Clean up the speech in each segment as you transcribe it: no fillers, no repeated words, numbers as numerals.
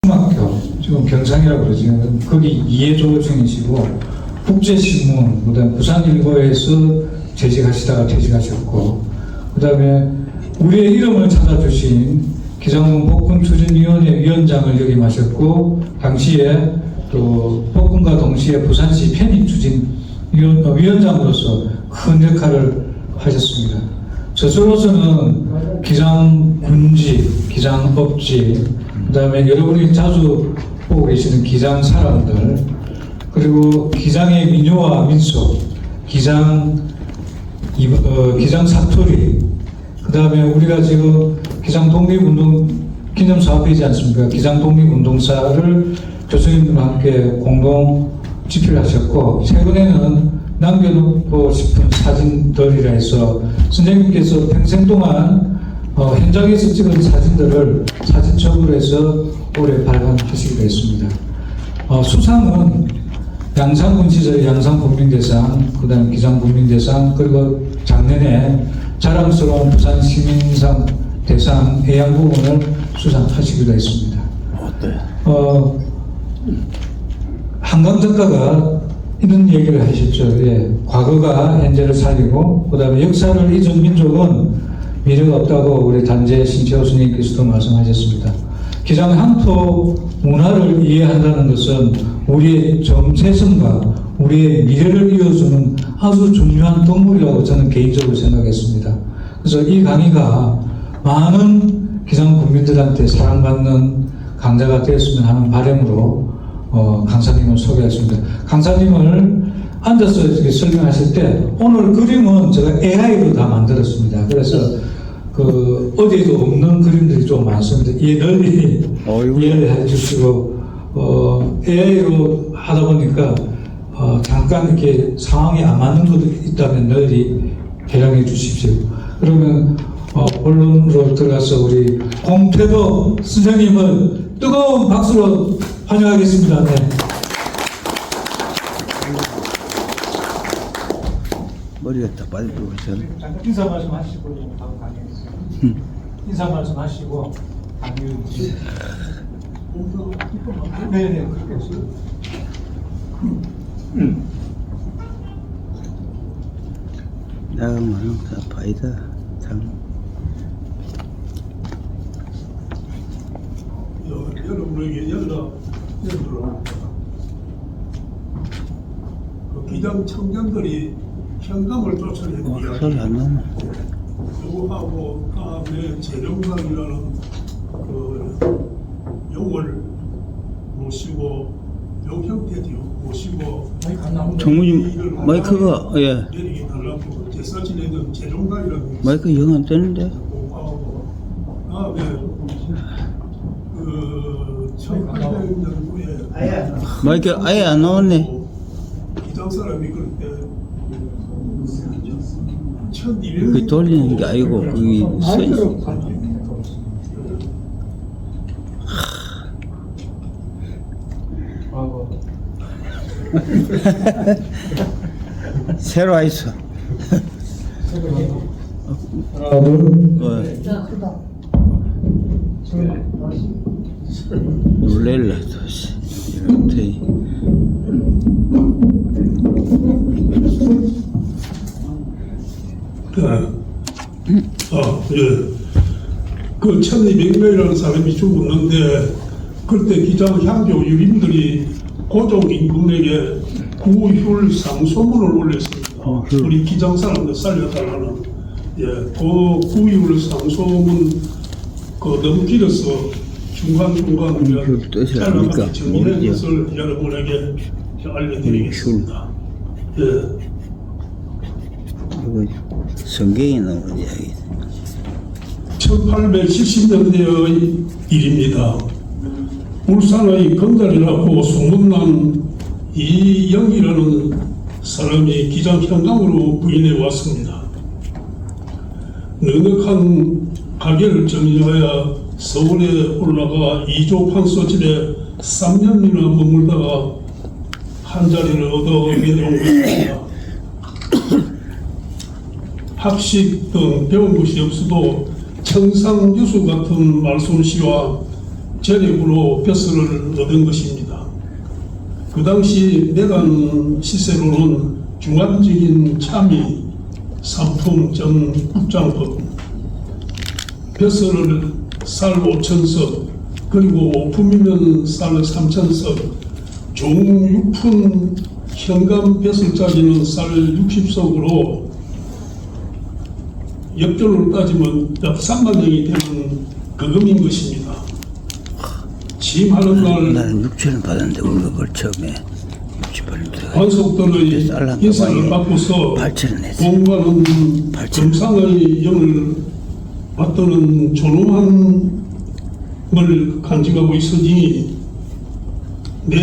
중학교, 지금 경상이라고 그러죠. 거기 이해조 중이시고, 국제신문, 그 다음에 부산일보에서 재직하시다가 퇴직하셨고, 그 다음에 우리의 이름을 찾아주신 기장군 복권추진위원회 위원장을 역임하셨고, 당시에 또 복권과 동시에 부산시 편입추진위원장으로서 큰 역할을 하셨습니다. 저로서는 기장군지, 기장업지, 그 다음에 여러분이 자주 보고 계시는 기장 사람들, 그리고 기장의 민요와 민속, 기장 사투리, 그 다음에 우리가 지금 기장 독립운동 기념사업이지 않습니까? 기장 독립운동사를 교수님들과 함께 공동 집필하셨고, 최근에는 남겨놓고 싶은 사진들이라 해서 선생님께서 평생 동안 현장에서 찍은 사진들을 사진첩으로 해서 올해 발간하시기로 했습니다. 수상은 양산군 시절 양산국민대상, 그 다음에 기장국민대상, 그리고 작년에 자랑스러운 부산시민상 대상 애양 부분을 수상하시기로 했습니다. 한강 작가가 이런 얘기를 하셨죠. 예, 과거가 현재를 살리고, 그 다음에 역사를 잊은 민족은 미래가 없다고 우리 단재 신채호 스님께서도 말씀하셨습니다. 기장 향토 문화를 이해한다는 것은 우리의 정체성과 우리의 미래를 이어주는 아주 중요한 동물이라고 저는 개인적으로 생각했습니다. 그래서 이 강의가 많은 기장 국민들한테 사랑받는 강좌가 되었으면 하는 바람으로 강사님을 소개했습니다. 강사님을 앉아서 이렇게 설명하실 때 오늘 그림은 제가 AI로 다 만들었습니다. 그래서 어디에도 없는 그림들이 좀 많습니다. 널리 이해를 해주시고 AI로 하다 보니까 잠깐 이렇게 상황이 안 맞는 것도 있다면 널리 개량해 주십시오. 그러면 본론으로 들어가서 우리 공태도 선생님을 뜨거운 박수로 환영하겠습니다. 네. 머리가 다 빨리 들어오셔. 잠깐 인사 말씀하시고 바로 가겠습니다. 인사 말씀하시고 강의. 네네 그렇게 하시고. 나가면 다 파이다. 참. 여러분에게 예를 들어 기장 청년들이 현감을 쫓아내는 소리 안 나네. 요거하고 다음에 재령관이라는 용을 모시고 용 형태지요. 모시고 정무님 마이크가 내리기 달라고 제사 지내는 재령관이라는 마이크 영 안 뜨는데. 다음에 1800년도에 마이크 아예 안 나왔네. 기장 사람이 그때 그 돌리는 게 아니고 여기 서 있어. 새로 와 있어. 하나 둘. 놀래라 또 이렇게. 그 1200명이라는 사람이 죽었는데 그때 기장 향교 유림들이 고종 임금에게 구휼 상소문을 올렸습니다. 우리 기장 사람들 살려달라는 그 구휼 상소문 너무 길어서 중간중간 뜻이 아닙니까? 정리된 것을 여러분에게 알려드리겠습니다. 이거 성경에 나오는 이야기. 1870년대의 일입니다. 울산의 건달이라고 소문난 이영이라는 사람이 기장 현장으로 부인해 왔습니다. 넉넉한 가게를 정리하여 서울에 올라가 이조 판소집에 3년이나 머물다가 한 자리를 얻어 내려온 것입니다. 학식 등 배운 것이 없어도 청상유수 같은 말솜씨와 전액으로 벼슬을 얻은 것입니다. 그 당시 내간 시세로는 중간적인 참의 상품 전 국장법, 벼슬을 쌀 5,000석, 그리고 오품이면 쌀 3,000석, 종육품 현감 벼슬짜리는 쌀 60석으로 역전으로 따지면 약 3만 원이 되는 거금인 것입니다. 취임하는 날 나는 6천원 받았는데 월급을 처음에 68년 관속들의 인사를 받고서 8천원 했어. 공부하는 8,000원. 금상의 영을 받드는 존엄함을 간직하고 있으니 내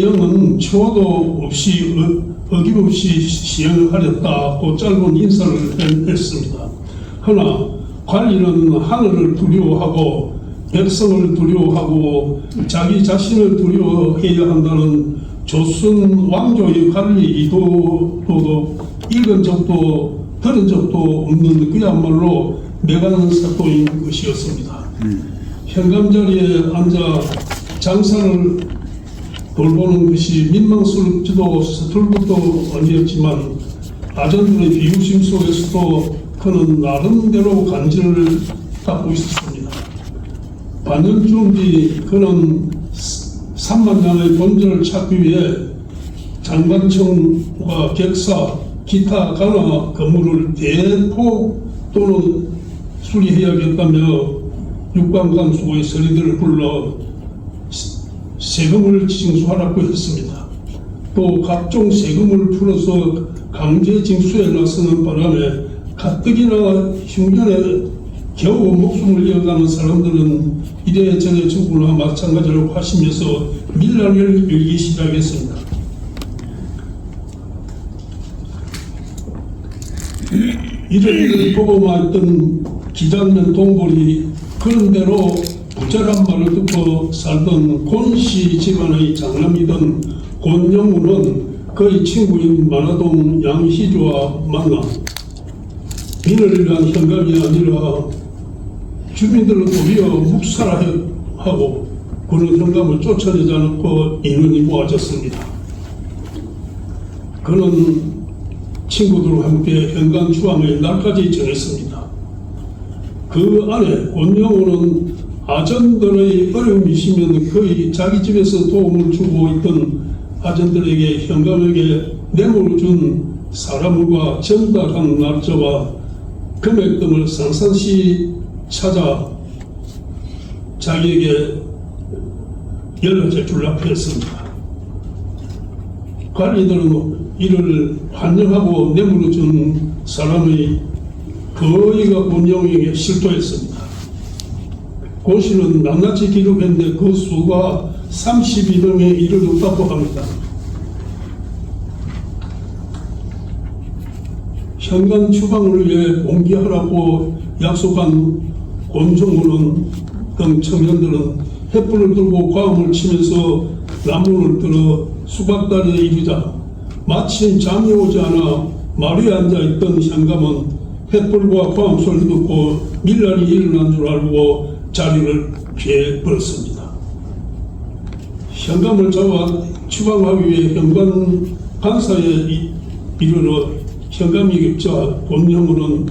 영은 초도 없이 어김없이 시행하렸다고 짧은 인사를 했습니다. 그러나 관리는 하늘을 두려워하고 백성을 두려워하고 자기 자신을 두려워해야 한다는 조선 왕조의 관리 이도도 읽은 적도 들은 적도 없는 그야말로 매가는 사또인 것이었습니다. 현감 자리에 앉아 장사를 돌보는 것이 민망스럽지도 서툴것도 아니었지만 아전들의 비웃음 속에서도 그는 나름대로 간지를 갖고 있었습니다. 반년쯤 뒤 그는 3만 장의 본전을 찾기 위해 장관청과 객사, 기타 관아 건물을 대폭 또는 수리해야겠다며 육관관수의 서리들을 불러 세금을 징수하라고 했습니다. 또 각종 세금을 풀어서 강제 징수에 나서는 바람에 가뜩이나 흉년에 겨우 목숨을 이어가는 사람들은 이래저래 죽으나 마찬가지로 하시면서 밀란을 열기 시작했습니다. 이런 일을 보고만 있던 기장면 동벌이 그런대로 부자란 말을 듣고 살던 곤씨 집안의 장남이던 곤영우는 그의 친구인 만화동 양희주와 만나 민을 위한 현감이 아니라 주민들을 도리어 묵살하고 그는 현감을 쫓아내지 않고 인원이 모아졌습니다. 그는 친구들과 함께 현감 추앙의 날까지 정했습니다. 그 안에 곤영우는 아전들의 어려움이 있으면 거의 자기 집에서 도움을 주고 있던 아전들에게 현감에게 뇌물을 준 사람과 전달한 날짜와 금액 등을 상상시 찾아 자기에게 연락해 주려고 했습니다. 관리들은 이를 환영하고 뇌물을 준 사람의 거의가 곤영에게 실토했습니다. 고 씨는 낱낱이 기록했는데 그 수가 32명에 이르렀다고 합니다. 현관 추방을 위해 공개하라고 약속한 곤종우는 등 청년들은 횃불을 들고 과음을 치면서 나무를 들어 수박다리에 이르자 마침 잠이 오지 않아 마루에 앉아있던 현감은 횃불과 과음 소리를 듣고 밀란이 일어난 줄 알고 자리를 피해버렸습니다. 현감을 잡아 추방하기 위해 현관 간사에 이르러 현감이 격자 곤영우는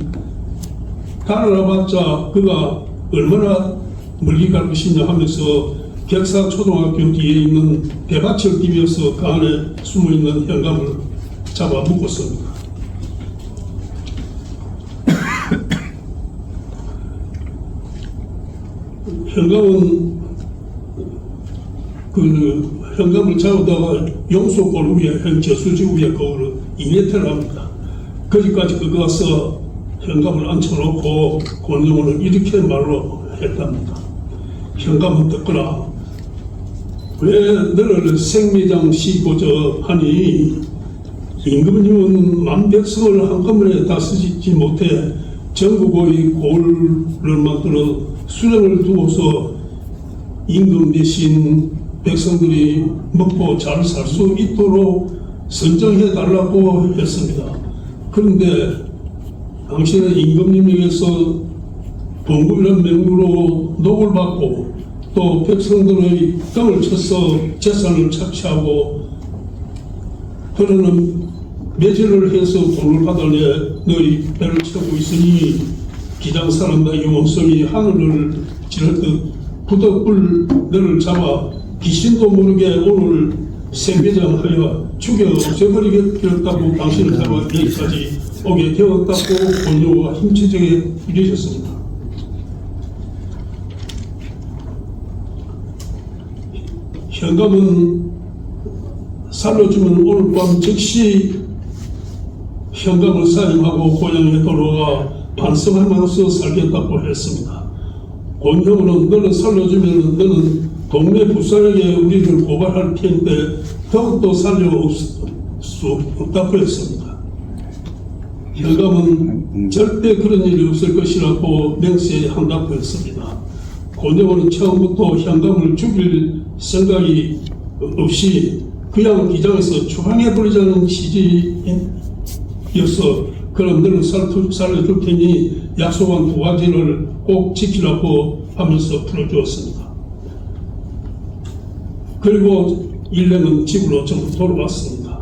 달아나봤자 그가 얼마나 멀리 갈 것이냐 하면서 객사 초등학교 뒤에 있는 대밭을 뛰면서 그 안에 숨어있는 현감을 잡아 묶었습니다. 현감은 그 현감을 잡아다가 용소골 위에 저수지 위에 거울을 2m를 합니다. 거기까지 가서 현감을 앉혀놓고 곤영우는 이렇게 말로 했답니다. 현감은 듣거라. 왜 너를 생매장 시고자 하니 임금님은 만백성을 한꺼번에 다스리지 못해 전국의 고을을 만들어 수령을 두고서 임금 대신 백성들이 먹고 잘 살 수 있도록 선정해 달라고 했습니다. 그런데 당신은 임금님에게서 공급이라는 명목으로 녹을 받고 또 백성들의 땀을 쳐서 재산을 착취하고 그러는 매질을 해서 돈을 받아내 너희 배를 채우고 있으니 기장 사람들의 영혼성이 하늘을 지르듯 부득불 너를 잡아 귀신도 모르게 오늘 생배장하여 죽여 없애버리겠다고 당신을 잡아 여기까지 오게 되었다고 권유가 힘차게 이르셨습니다. 현감은 살려주면 오늘 밤 즉시 현감을 사임하고 고향에 돌아가 반성하면서 살겠다고 했습니다. 권형은 너를 살려주면 너는 동네 부사에게 우리를 고발할 텐데 더욱더 살려 수 없다고 했습니다. 현감은 절대 그런 일이 없을 것이라고 맹세한다고 했습니다. 권형은 처음부터 현감을 죽일 생각이 없이 그냥 기장에서 추방해버리자는 취지였어. 그럼 너는 살려줄 테니 약속한 2가지를 꼭 지키라고 하면서 풀어주었습니다. 그리고 일행은 집으로 전부 돌아왔습니다.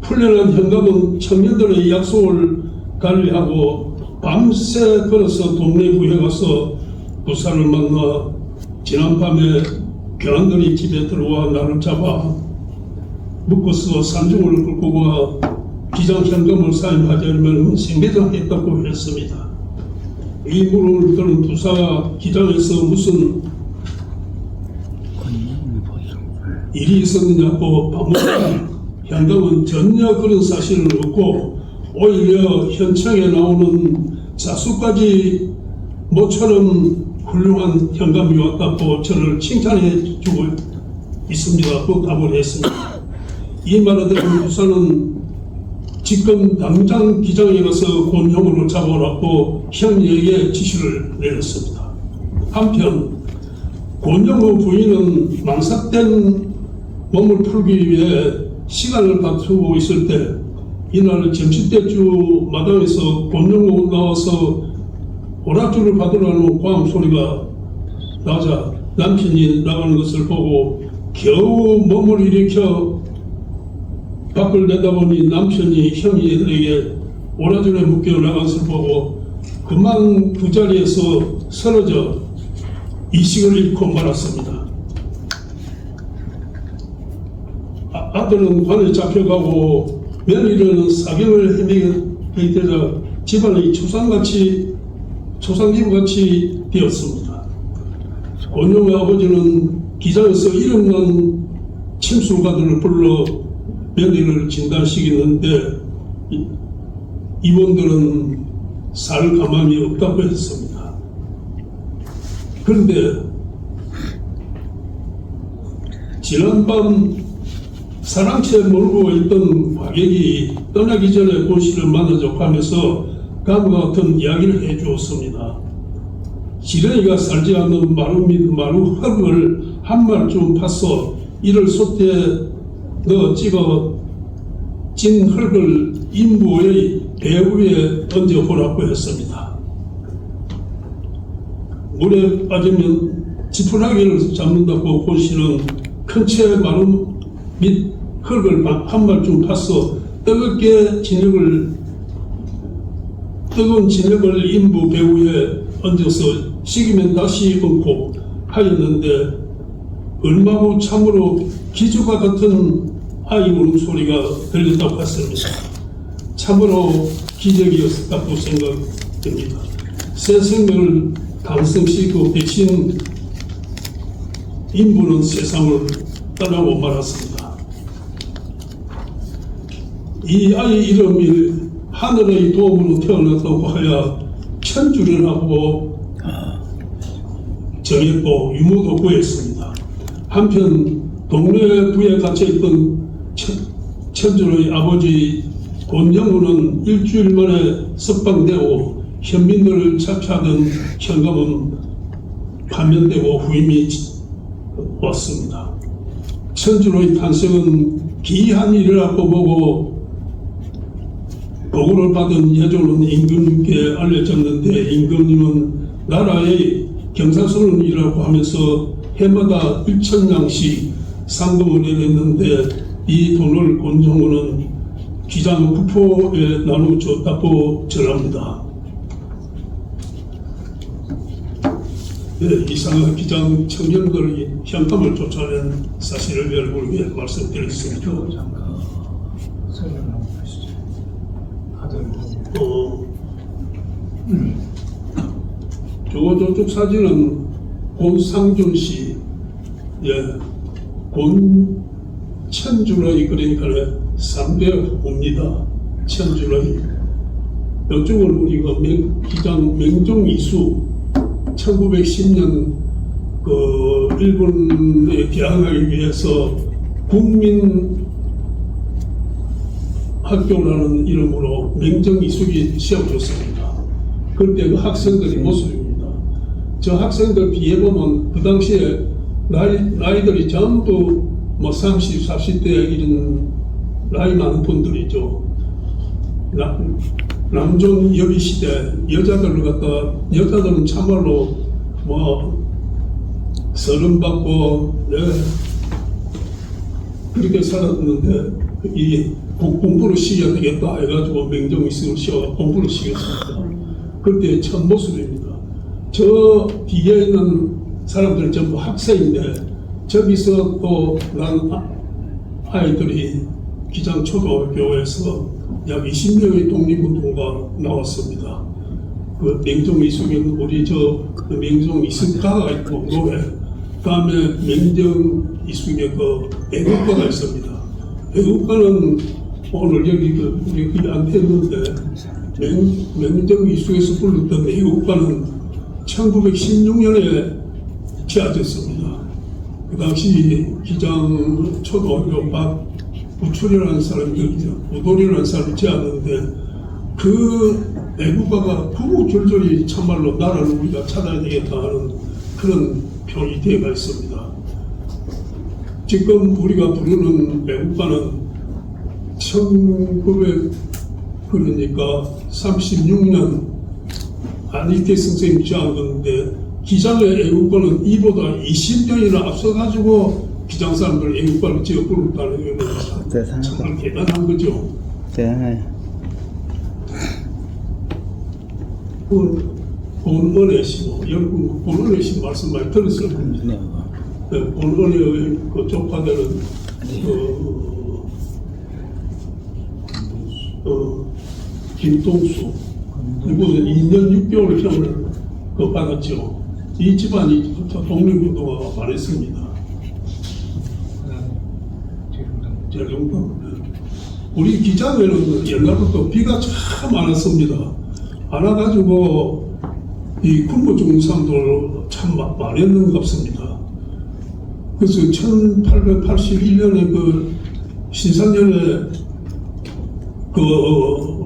풀려난 현감은 청년들의 약속을 관리하고 밤새 걸어서 동네 구에 가서 부사를 만나 지난밤에 교환들이 집에 들어와 나를 잡아 묶어서 산중을 끌고 가 기장 현금을 사임하지 않으면 생배장했다고 했습니다. 이 물음을 들은 부사가 기장에서 무슨 일이 있었느냐고 반문하니 현금은 전혀 그런 사실은 없고 오히려 현청에 나오는 자수까지 모처럼 훌륭한 현감이 왔다고 저를 칭찬해 주고 있습니다. 또 답을 했습니다. 이 말을 들은 부사는 지금 당장 기장에 가서 권형으로 잡아오라고 형에게 지시를 내렸습니다. 한편 권형의 부인은 망삭된 몸을 풀기 위해 시간을 다투고 있을 때 이날 점심때주 마당에서 권형으로 나와서 오락주를 받으라는 고함 소리가 나자 남편이 나가는 것을 보고 겨우 몸을 일으켜 밖을 내다보니 남편이 형제들에게 오라줄에 묶여 나간 것을 보고 그만 그 자리에서 쓰러져 이식을 잃고 말았습니다. 아들은 관에 잡혀가고 며느리는 사경을 헤매게 되자 집안이 초상집같이 되었습니다. 권용의 아버지는 기장에서 이름난 침술가들을 불러 며느리를 진단시키는데 임원들은 살 가망이 없다고 했습니다. 그런데 지난밤 사랑채 몰고 있던 과객이 떠나기 전에 권 씨를 만나자고 하면서 다음과 같은 이야기를 해주었습니다. 지렁이가 살지 않는 마루 및 마루 흙을 한 말쯤 파서 이를 솥에 넣어 찍어 찐 흙을 인부의 배 위에 던져보라고 했습니다. 물에 빠지면 지푸라기를 잡는다고 권 씨는 큰 채 마루 및 흙을 한 말쯤 파서 뜨거운 진흙을 인부 배 위에 얹어서 식이면 다시 얹고 하였는데 얼마 후 참으로 기주가 같은 아이 울음소리가 들렸다고 했습니다. 참으로 기적이었다고 생각됩니다. 새 생명을 탄생시키고 대신 인부는 세상을 떠나고 말았습니다. 이 아이 이름이 하늘의 도움으로 태어났다고 하여 천주련하고 정했고 유무도 구했습니다. 한편 동네 부에 갇혀있던 천주의 아버지 권영우는 일주일 만에 석방되고 현민들을 착취하던 현감은 파면되고 후임이 왔습니다. 천주의 탄생은 기이한 일이라고 보고 보고를 받은 예조는 임금님께 알려졌는데 임금님은 나라의 경사선언이라고 하면서 해마다 1,000냥씩 상금을 내렸는데 이 돈을 권정호는 기장 부포에 나누어줬다고 전합니다. 네, 이상한 기장 청년들이 현감을 쫓아낸 사실을 여러분에게 말씀드렸습니다. 저쪽 사진은 곤상준 씨, 곤천주러이, 그러니까 3대 옵니다. 천주러이. 이쪽은 우리가 기장 맹종이수 1910년 그 일본에 개항하기 위해서 국민 학교라는 이름으로 맹정이수기 세워졌습니다. 그때 그 학생들이 모습입니다. 저 학생들 뒤에 보면 그 당시에 나이들이 전부 뭐 30, 40대 이런 나이 많은 분들이죠. 남종 여비 시대 여자들을 갖다 여자들은 참말로 뭐 서른 받고 그렇게 살았는데 이 공부를 시켜야 되겠다 해가지고 맹정이수를 시켜 공부를 시켰습니다. 그때 첫 모습입니다. 저 뒤에 있는 사람들은 전부 학생인데 저기서 또 난 아이들이 기장초등학교에서 약 20명의 독립운동가 나왔습니다. 그 맹정이수는 우리 그 맹정이수가가 있고 노래, 다음에 맹정이수의 그 애국가가 있습니다. 애국가는 오늘 여기 우리 안 했는데 맹정이수에서 불렀던 애국가는 1916년에 제작됐습니다. 그 당시 기장 초등학교 박우철이라는 사람이 우돌이라는 사람이 제안했는데 그 애국가가 구구절절히 참말로 나라를 우리가 찾아야 되겠다 하는 그런 표현이 되어가 있습니다. 지금 우리가 부르는 애국가는 1936년 안익태 선생님이 제안한 건데 기장의 애국가는 이보다 20년이나 앞서가지고 기장 사람들 애국가를 지어 부른다는 것은 정말 대단한 거죠. 대단해. 본은혜 씨, 여러분 본은혜 씨 말씀 많이 들었을 겁니다. 본은혜의 그 조카들은 김동수 그리고 2년 6개월형을 받았죠. 이 집안이 독립운동가가 많았습니다. 우리 기장에는 옛날부터 비가 참 많았습니다. 많아가지고 이 군부 죽는 사람들 참 많았는 것 같습니다. 그래서 1881년에 그 신사년에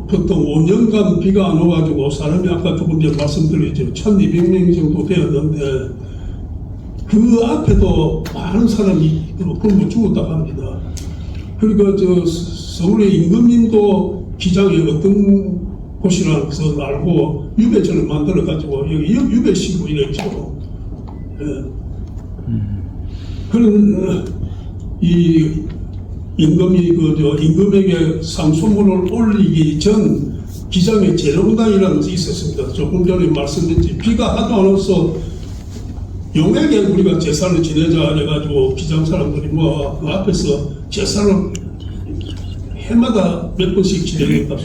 보통 5년간 비가 안 와가지고 사람이 아까 조금 전에 말씀드렸죠. 1200명 정도 되었는데 그 앞에도 많은 사람이 굶어 죽었다고 합니다. 그러니까 서울의 임금님도 기장에 어떤 곳이라는 것을 알고 유배전을 만들어가지고 여기 유배시고 이랬죠. 그런 이 임금이 임금에게 상소문을 올리기 전 기장의 재롱당이라는 것이 있었습니다. 조금 전에 말씀드렸지. 비가 하도 안 와서 용에게 우리가 제사를 지내자 해가지고 기장 사람들이 그 앞에서 제사를 해마다 몇 번씩 지내겠다.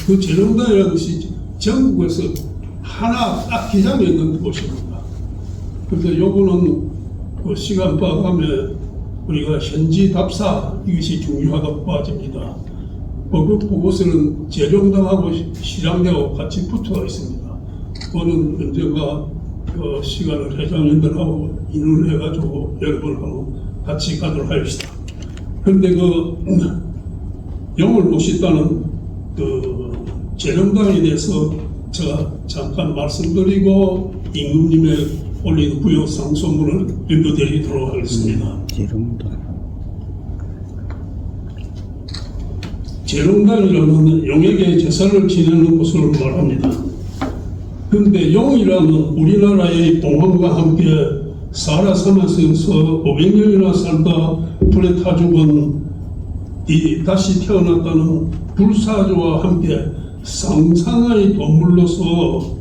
그 재롱당이라는 것이 전국에서 하나 딱 기장에 있는 곳입니다. 그래서 요거는 그 시간 파악하면 우리가 현지 답사 이것이 중요하다고 봐집니다. 그 보고서는 재룡당하고 실향대하고 같이 붙어 있습니다. 그거는 언젠가 그 시간을 회장님들하고 인원을 해가지고 여러분하고 같이 가도록 합시다. 그런데 영을 모셨다는 그 재룡당에 대해서 제가 잠깐 말씀드리고 임금님의 올린 부여상소문을 읽어드리도록 하겠습니다. 재롱당이라는 용에게 제사를 지내는 곳을 말합니다. 그런데 용이라는 우리나라의 봉황과 함께 사라사마스에서 500년이나 살다 불에 타 죽은 이 다시 태어났다는 불사조와 함께 상상의 동물로서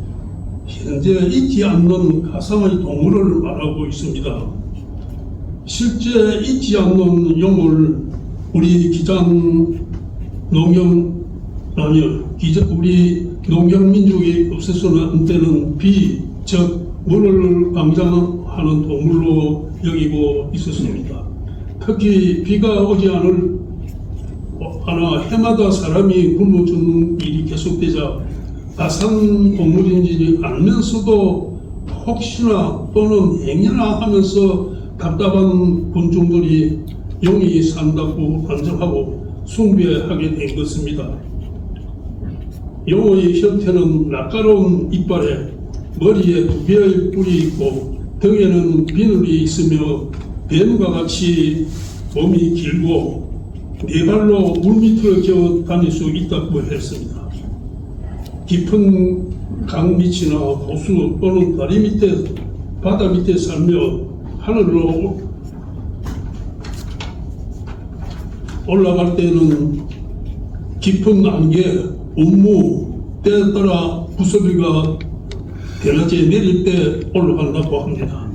현재 있지 않는 가상의 동물을 말하고 있습니다. 실제 있지 않는 용을 우리 우리 농경민족이 없애서는 안 되는 즉 물을 방장하는 동물로 여기고 있었습니다. 특히 비가 오지 않아 해마다 사람이 굶어 죽는 일이 계속되자 아산 동물인지 알면서도 혹시나 또는 행여나 하면서 답답한 군중들이 용이 산다고 단정하고 숭배하게 된 것입니다. 용의 형태는 날카로운 이빨에 머리에 2개의 뿔이 있고 등에는 비늘이 있으며 뱀과 같이 몸이 길고 4발로 물밑을 기어 다닐 수 있다고 했습니다. 깊은 강 밑이나 호수 또는 다리 밑에 바다 밑에 살며 하늘로 올라갈 때는 깊은 안개, 운무, 때에 따라 부서비가 대낮에 내릴 때 올라간다고 합니다.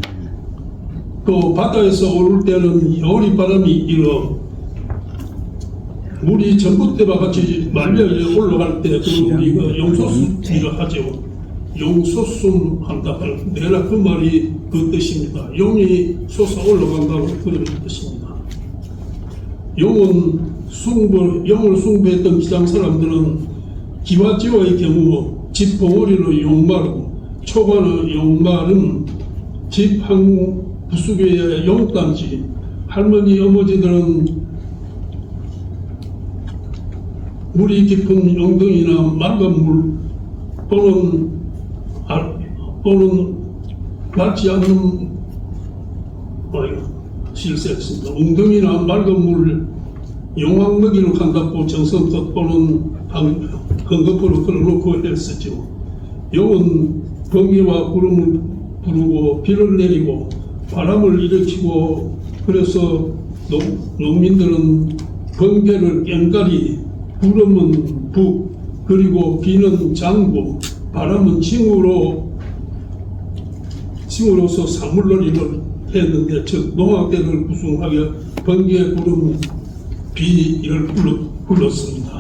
또 바다에서 오를 때는 여리 바람이 일어 물이 전봇대와 같이 말려 올라갈 때 그 우리가 용소숨이라 하죠. 용소숨 한다. 내라 그 말이 그 뜻입니다. 용이 솟아 올라간다고 그런 뜻입니다. 용을 숭배했던 기장 사람들은 기와지와의 경우 집 벙어리로 용마르고 초과는 용마름 집 한 부수교의 용단지 할머니 어머니들은 물이 깊은 엉덩이나 맑은 물 또는 맑지 않는 실수했습니다. 엉덩이나 맑은 물 용왕 먹이로 간다고 정성껏 또는 헌금으로 걸어놓고 했었죠. 용은 번개와 구름을 부르고 비를 내리고 바람을 일으키고 그래서 농민들은 번개를 깽가리, 구름은 북, 그리고 비는 장구, 바람은 징후로서 사물놀이를 했는데 즉 농악대를 구성하게 번개, 구름, 비를 불렀습니다.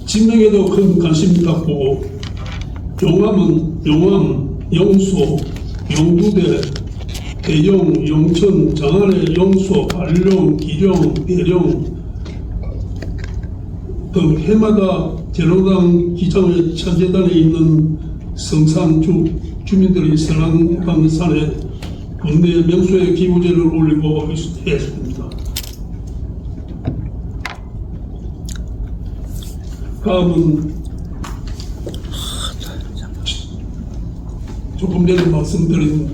진명에도 큰 관심을 갖고 용암, 용소, 용두대, 대용, 용천, 장안의 용소, 발룡, 기룡, 대룡 등 해마다 제로당 기장의 천재단에 있는 성산 주민들이 설랑강산에 군대 명소에 기부제를 올리고 했습니다. 다음은 조금 전에 말씀드린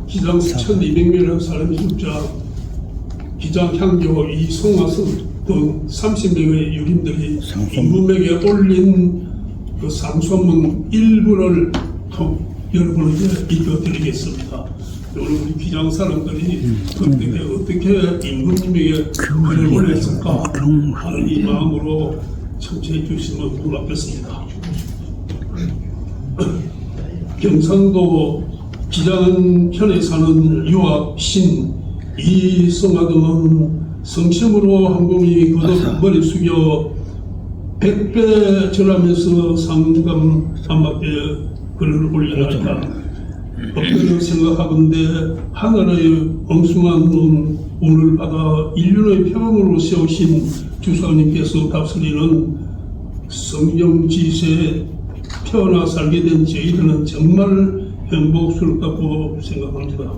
기장 1200명이라는 사람이 죽자 기장 향교 이송화선 등 30명의 유림들이 인문맥에 올린 그 상소문 일부를 여러분에게 읽어드리겠습니다. 우리 기장 사람들이 어떻게 임금님에게 글을 올렸을까 하는 이 마음으로 청취해 주시면 고맙겠습니다. 경상도 기장현에 사는 유학 신 이성아등은 성심으로 한공이 거듭 머리 숙여 100배 절하면서 상감 한밖에 글을 올려놨다. 어떻게 생각하건대 하늘의 엉숭한 운을 받아 인륜의 표범으로 세우신 주사님께서 답설이는 성경지세에 태어나 살게 된 저희들은 정말 행복스럽다고 생각합니다.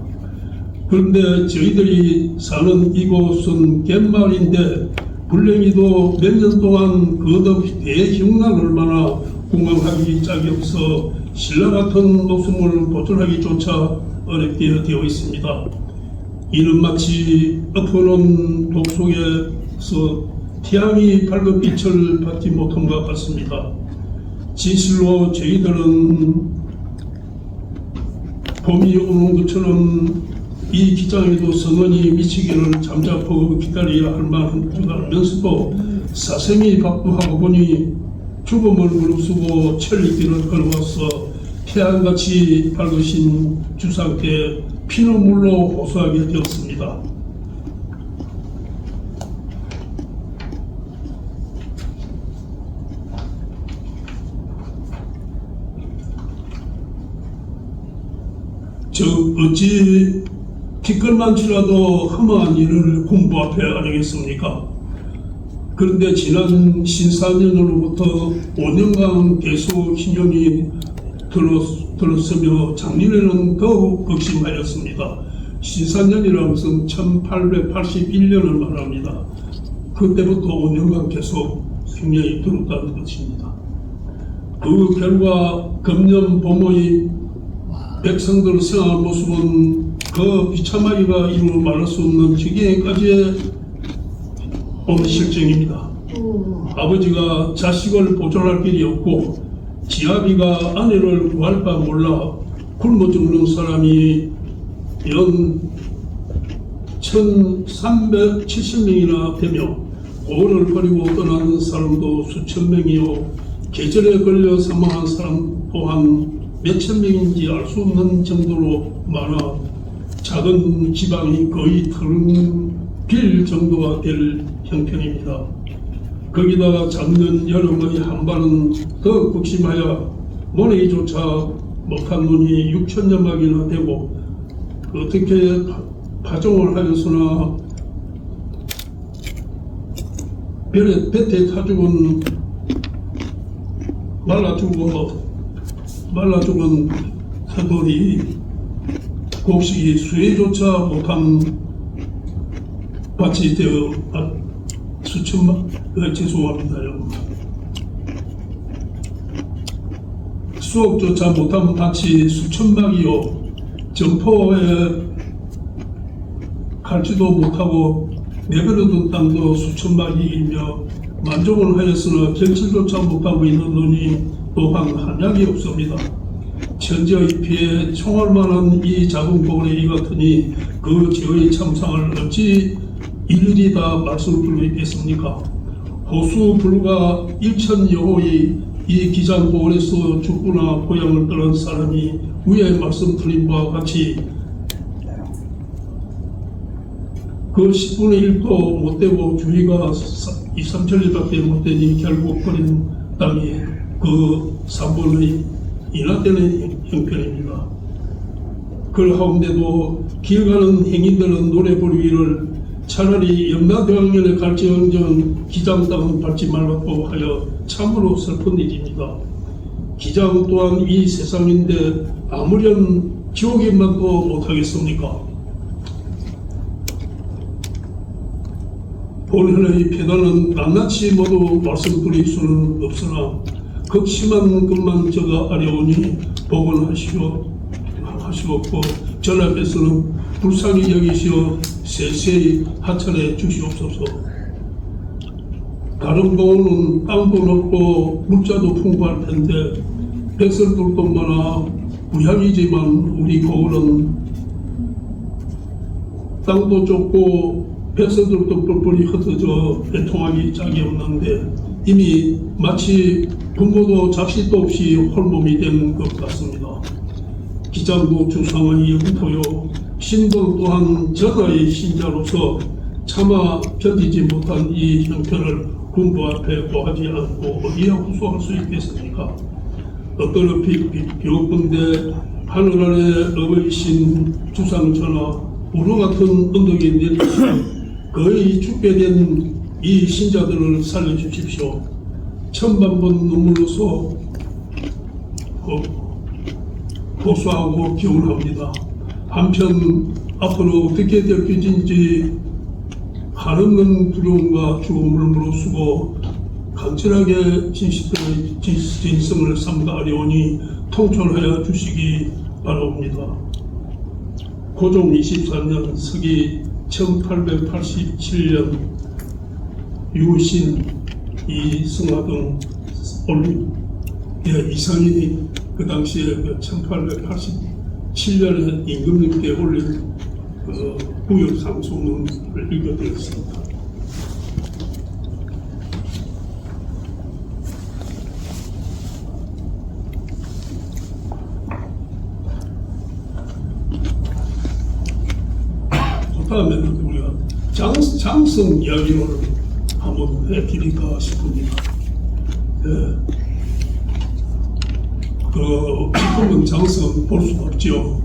그런데 저희들이 사는 이곳은 갯마을인데 불행히도 몇 년 동안 거듭 대흉난 얼마나 공감하기 짝이 없어 신라 같은 목숨을 보존하기조차 어렵게 되어 있습니다. 이는 마치 엎어놓은 독 속에서 태양이 밝은 빛을 받지 못한 것 같습니다. 진실로 저희들은 봄이 오는 것처럼 이 기장에도 성원이 미치기를 잠자코 기다려야 할 만한 줄 알면서도 사생이 박두하고 보니 죽음을 무릅쓰고 천리길을 걸어와서 태양같이 밝으신 주상께 피눈물로 호소하게 되었습니다. 어찌 티끌만치라도 험한 일을 군부 앞에 아니겠습니까? 그런데 지난 신사년으로부터 5년간 계속 신경이 들었으며 작년에는 더욱 극심하였습니다. 신사년이라는 것은 1881년을 말합니다. 그때부터 5년간 계속 생명이 들었다는 것입니다. 그 결과 금년 봄의 백성들의 생활 모습은 그 비참하기가 이루 말할 수 없는 지경까지 온 실정입니다. 아버지가 자식을 보존할 길이 없고 지아비가 아내를 구할 바 몰라 굶어 죽는 사람이 연 1370명이나 되며 고을을 버리고 떠나는 사람도 수천 명이요 계절에 걸려 사망한 사람 또한 몇천 명인지 알 수 없는 정도로 많아 작은 지방이 거의 털은 빌 정도가 될 형편입니다. 거기다가 작년 여름의 한반은 더 극심하여 모내기조차 못한 눈이 6천여 막이나 되고 어떻게 파종을 하였으나 볕에 타 죽은 말라 죽은 새돌이 곡식이 수혜조차 못한 밭이 되어 수천만, 죄송합니다요. 수억조차 못한 밭이 수천막이요. 점포에 갈지도 못하고 내버려둔 땅도 수천막이이며 만족을 하였으나 결실조차 못하고 있는 눈이 또한 한약이 없습니다. 천지의 피해 총알만한 이 작은 고을에 이 같으니 그 지의 참상을 어찌 일일이 다 말씀드릴 수 있겠습니까? 호수 불과 1천여호의 이 기장고을에서 죽구나 고향을 떠난 사람이 위에 말씀드린 바와 같이 그 10분의 1도 못되고 주위가 2, 3천리밖에 못되니 결국 버린 땅이 그 3분의 2나 되는 형편입니다. 그러하운데도 길 가는 행인들은 노래 부르기를 차라리 염라대왕년에 갈지언정 기장 땅은 밟지 말라고 하여 참으로 슬픈 일입니다. 기장 또한 이 세상인데 아무렴 지옥에만도 못하겠습니까? 본현의 폐단은 낱낱이 모두 말씀드릴 수는 없으나 극심한 것만 저가 아려오니 복원하시옵고 전앞에서는 불쌍히 여기시어 세세히 하찮게 주시옵소서. 다른 고을은 땅도 넓고 물자도 풍부할 텐데 백성들도 많아 부양이지만 우리 고을은 땅도 좁고 백성들도 뿔뿔이 흩어져 애통하기 짝이 없는데 이미 마치 부모도 자식도 없이 홀몸이 된 것 같습니다. 기장도 주상의 영토요 신도 또한 전하의 신자로서 차마 견디지 못한 이 형편을 군부 앞에 고하지 않고 어디에 호소할 수 있겠습니까? 어떠럽이 비옥군데 하늘 아래 어버이신 주상전하 우로 같은 언덕이 내리시고 거의 죽게 된 이 신자들을 살려주십시오. 천만번 눈물로서 호소하고 기원합니다. 한편 앞으로 어떻게 될 것인지 한없는 두려움과 죽음을 무릅쓰고 간절하게 진심을 삼가하려니 통철하여 주시기 바라옵니다. 고종 24년 서기 1887년 유신 이승화 등 이상인이 그 당시에 1887년에 임금님께 올린 그 부역상소문을 읽어드렸습니다. 다음에는 우리가 장성 이야기를 한번 해드릴까 싶습니다. 지금은 장성 볼 수 없죠.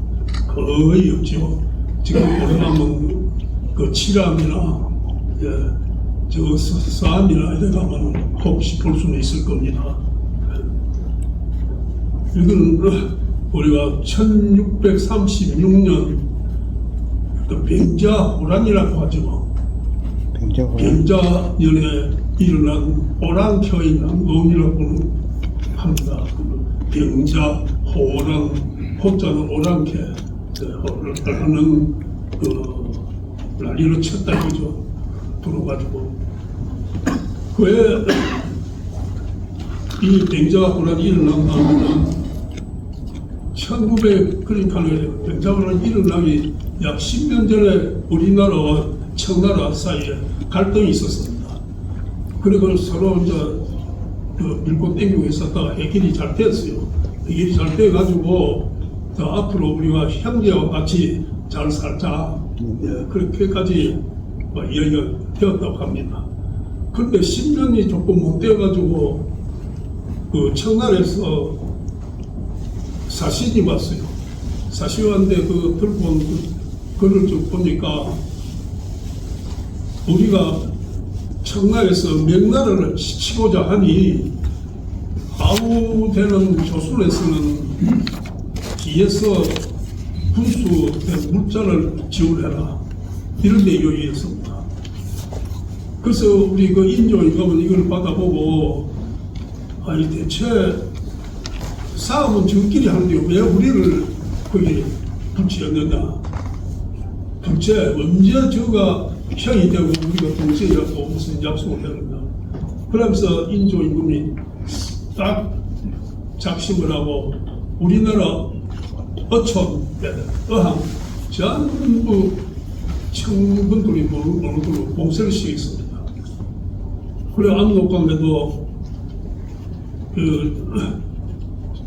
거의 없죠. 지금 보려면 그 칠암이나 저 서암이나 이래 가면 혹시 볼 수는 있을 겁니다. 이거는 우리가 1636년 병자호란이라고 하죠. 병자년에 일어난 호랑켜의 난동이라고 합니다. 병자호란, 호자는 오랑캐 하는 그 난리를 쳤다 이거죠. 들어가지고 왜 이 병자호란이 일어난다면 1900그러니까 병자호란이 일어나기 약 10년 전에 우리나라와 청나라 사이에 갈등이 있었습니다. 그리고 서로 이제 밀고 땡기고 있었다가 해결이 잘 됐어요. 해결이 잘 돼가지고 앞으로 우리가 형제와 같이 잘 살자. 그렇게까지 이야기가 되었다고 합니다. 그런데 10년이 조금 못 돼가지고 그 청나라에서 사신이 왔어요. 사신이 왔는데 그 들고 온 글을 쭉 보니까 우리가 청나라에서 명나라를 치고자 하니 아우되는 조선에서는 뒤에서 군수된 물자를 지원해라 이런 내용이었습니다. 그래서 우리 그 인조임금은 이걸 받아보고 아니 대체 싸움은 저끼리 하는데 왜 우리를 거기 붙였느냐. 둘째, 언제 저가 형이 되고 우리가 동생이라고 무슨 약속을 했느냐. 그러면서 인조임금이 딱 작심을 하고 우리나라 어촌, 어항 전부 청군들이 모르는 걸로 봉쇄를 시켰습니다. 그래 압록강에도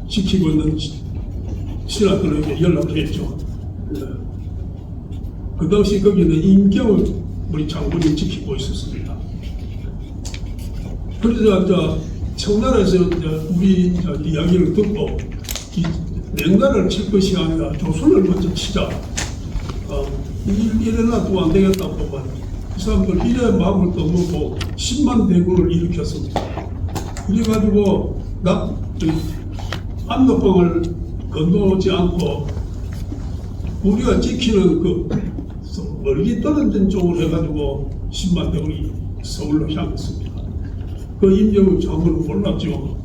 지키고 있는 신하들에게 연락했죠. 그 당시 거기는 임경을 우리 장군이 지키고 있었습니다. 그러자 이제 청나라에서 이제 우리 이야기를 듣고 명나라를 칠 것이 아니라 조선을 먼저 치자. 이래놔도 안 되겠다고 이 사람들 이래 마음을 떠먹고 10만 대군을 일으켰습니다. 그래가지고 압록강을 건너오지 않고 우리가 지키는 그 멀리 떨어진 쪽으로 해가지고 10만 대군이 서울로 향했습니다. 그 임종은 장군은 몰랐죠.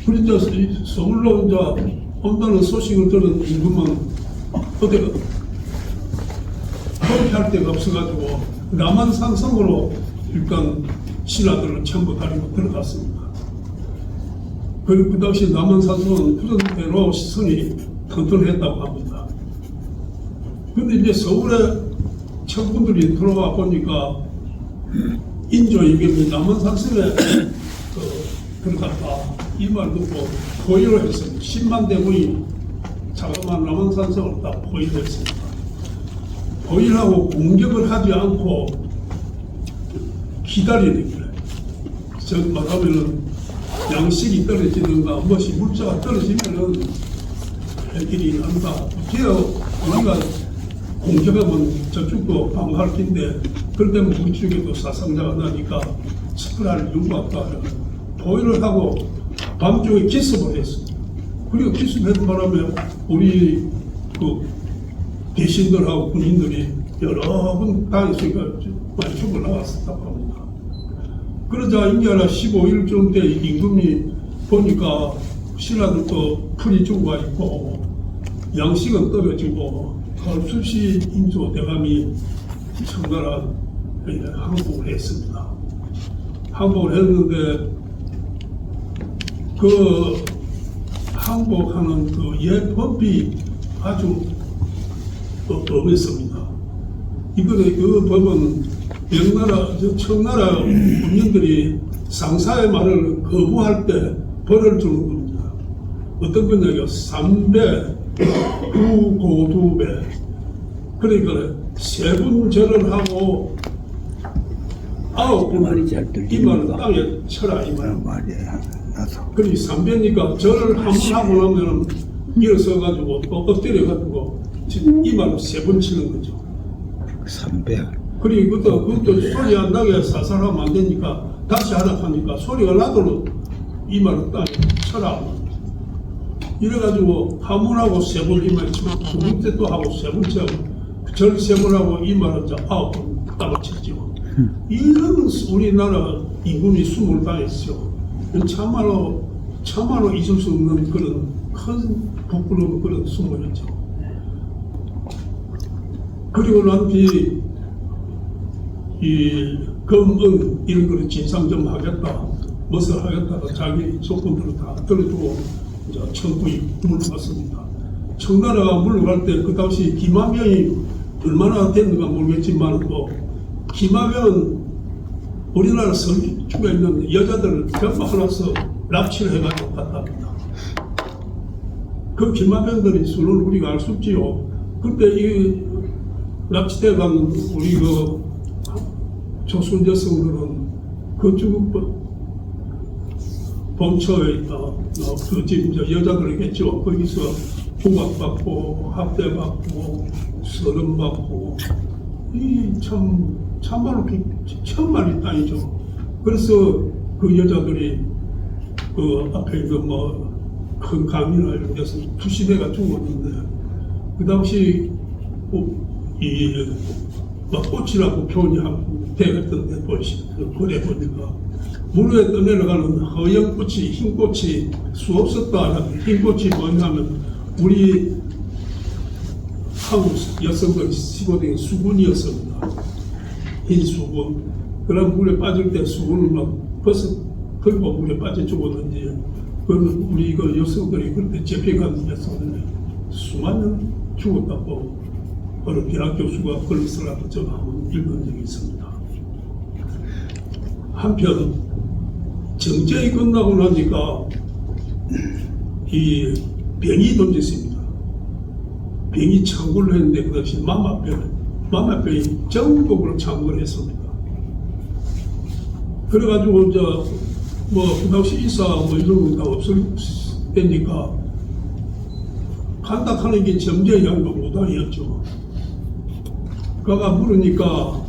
그러자 서울로 이제 온다는 소식을 들은 임금은 어디가 거기할 데가 없어가지고 남한산성으로 일단 신하들을 전부 다리고 들어갔습니다. 그리고 그 당시 남한산성은 그런 대로 시선이 튼튼했다고 합니다. 근데 이제 서울에 청군들이 들어와 보니까 인조임금이 남한산성에 들어갔다 이 말 듣고 포위를 했습니다. 10만 대군이 자그마한 남한산성을 다 포위를 했습니다. 포위하고 공격을 하지 않고 기다리는 거예요. 즉 말하면은 양식이 떨어지는가 무엇이 물자가 떨어지면은 해결이 난다. 우리가 공격하면 저쪽도 방어할 텐데 그럴 때는 우리 쪽에도 사상자가 나니까 척결할 이유가 없다. 포위를 하고 밤중에 기습을 했습니다. 그리고 기습했던 바람에 우리 그 대신들하고 군인들이 여러 번 당했으니까 많이 죽어 나갔었다고 합니다. 그러자 인기하라 15일쯤 때 임금이 보니까 신하들도 풀이 죽어가 있고 양식은 떨어지고 수시 인조 대감이 청나라 항복을 했습니다. 항복을 했는데 그 항복하는 그 예법이 아주 엄했습니다. 이거는 그 법은 청나라 군인들이 상사의 말을 거부할 때 벌을 주는 겁니다. 어떤 거냐면 3배, 9고두배. 그러니까 3분 절을 하고 9분 이 말은 땅에 쳐라 이 말. 그리 3배니까 절을 한 번 하고 나면 일어서가지고 또 엎드려가지고 이 말로 3번 치는 거죠. 300. 그리고 그것도 소리 안 나게 살살하면 안 되니까 다시 하라 하니까 소리가 나도록 이 말로 땅에 쳐라. 이래가지고 한 번 하고 3번 이 말 치면 두 번째 또 하고 3번째 하고 절 3번 하고 이 말은 이제 9번 땅을 쳤죠. 이런 우리나라 임금이 숨을 다했죠. 참말로 있을 수 없는 그런 큰 부끄러운 그런 숨을이죠. 그리고 난 뒤 이 금은 이런 거를 진상 좀 하겠다, 무엇을 하겠다가 자기 조건들을 다 들어주고 이제 청구에 물러갔습니다. 청나라가 물러갈 때 그 당시 김하병이 얼마나 됐는가 모르겠지만 또 김하병은 우리나라 성주가 있는 여자들을 전부 하나서 납치를 해가지고 갔답니다. 그 김하병들의 수를 우리가 알 수 없지요. 그때 이 납치돼 간 우리 그 조선 여성들은 그중 본처에 그 지금 여자들이겠죠. 거기서 부각받고 학대받고 서름받고 이 참말로 천만의 땅이죠. 그래서 그 여자들이 그 앞에 그 뭐 큰 강이나 이런 데서 투시대가 죽었는데 그 당시 이 꽃이라고 표현이 되었던데 그래 보니까 물에 떠내려가는 허연 꽃이 흰 꽃이 수없었다. 흰 꽃이 뭐냐면 우리 한국 여성들 시골의 수분이었습니다. 흰 수분. 그럼 물에 빠질 때 수분을 막 긁고 물에 빠져 죽었는지 그건 우리 그 여성들이 그렇게 잡혀간 여성들이 수많은 죽었다고 어느 대학 교수가 그런 쓰라고 제가 한번 읽은 적이 있습니다. 한편 정쟁이 끝나고 나니까 이 병이 던졌습니다. 병이 창궐을 했는데 그 당시 마마병이 전국으로 창궐을 했습니다. 그래가지고 이제 뭐 그 당시 이사 뭐 이런 거 다 없을 때니까 간닥하는 게 점쟁이 양도 무당이었죠. 그가 물으니까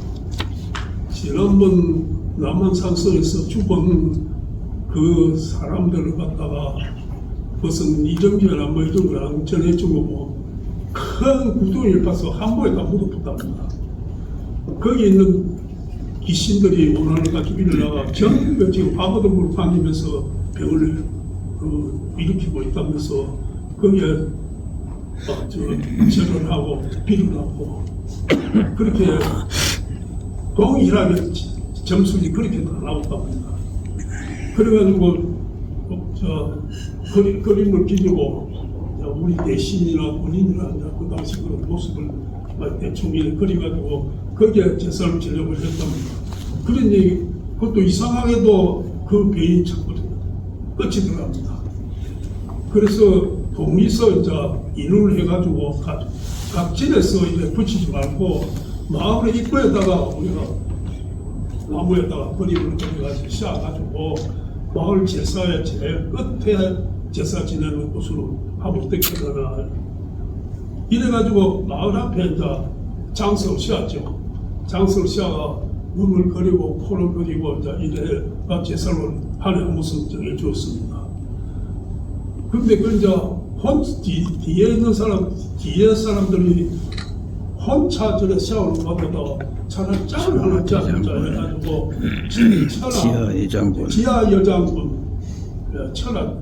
지난번 남한산성에서 죽은 그 사람들을 갖다가 무슨 이정재나 뭐 이런 거랑 전해주고 뭐 큰 구덩이를 파서 한보에 다 묻어붙답니다. 거기 있는 귀신들이 오늘 가지고 일어나가 전부 지금 바보등으로 다니면서 병을 일으키고 있다면서 거기에 절을 하고 비를 하고 그렇게 동일하게 점수이 그렇게 다 나왔다고 합니다. 그래가지고 그림을 그리고 우리 대신이나 본인이나 그 당시 그런 모습을 대충 그려가지고 거기에 제사를 지내고 했답니다. 그러니 그것도 이상하게도 그 병이 자꾸 끝이 들어갑니다. 그래서 동리서 이제 인을 해가지고 각질에서 이제 붙이지 말고 마을 입구에다가 우리가 나무에다가 그림을 그려가지고 씌워가지고 마을 제사의 제일 끝에 제사 지내는 곳으로 하고 뜯기거나 이래가지고 마을 앞에 이제 장석을 씌웠죠. 장석을 씌워가 눈을 그리고 코를 그리고 이제 이래 제사를 하는 모습을 정해주었습니다. 그런데 그 이제 뒤에 있는 뒤에 사람들이 혼자 저래 샤워를 받아도 차라리 짝을 하나 짜자 해가지고 지하 여장군. 지하 여장군 철학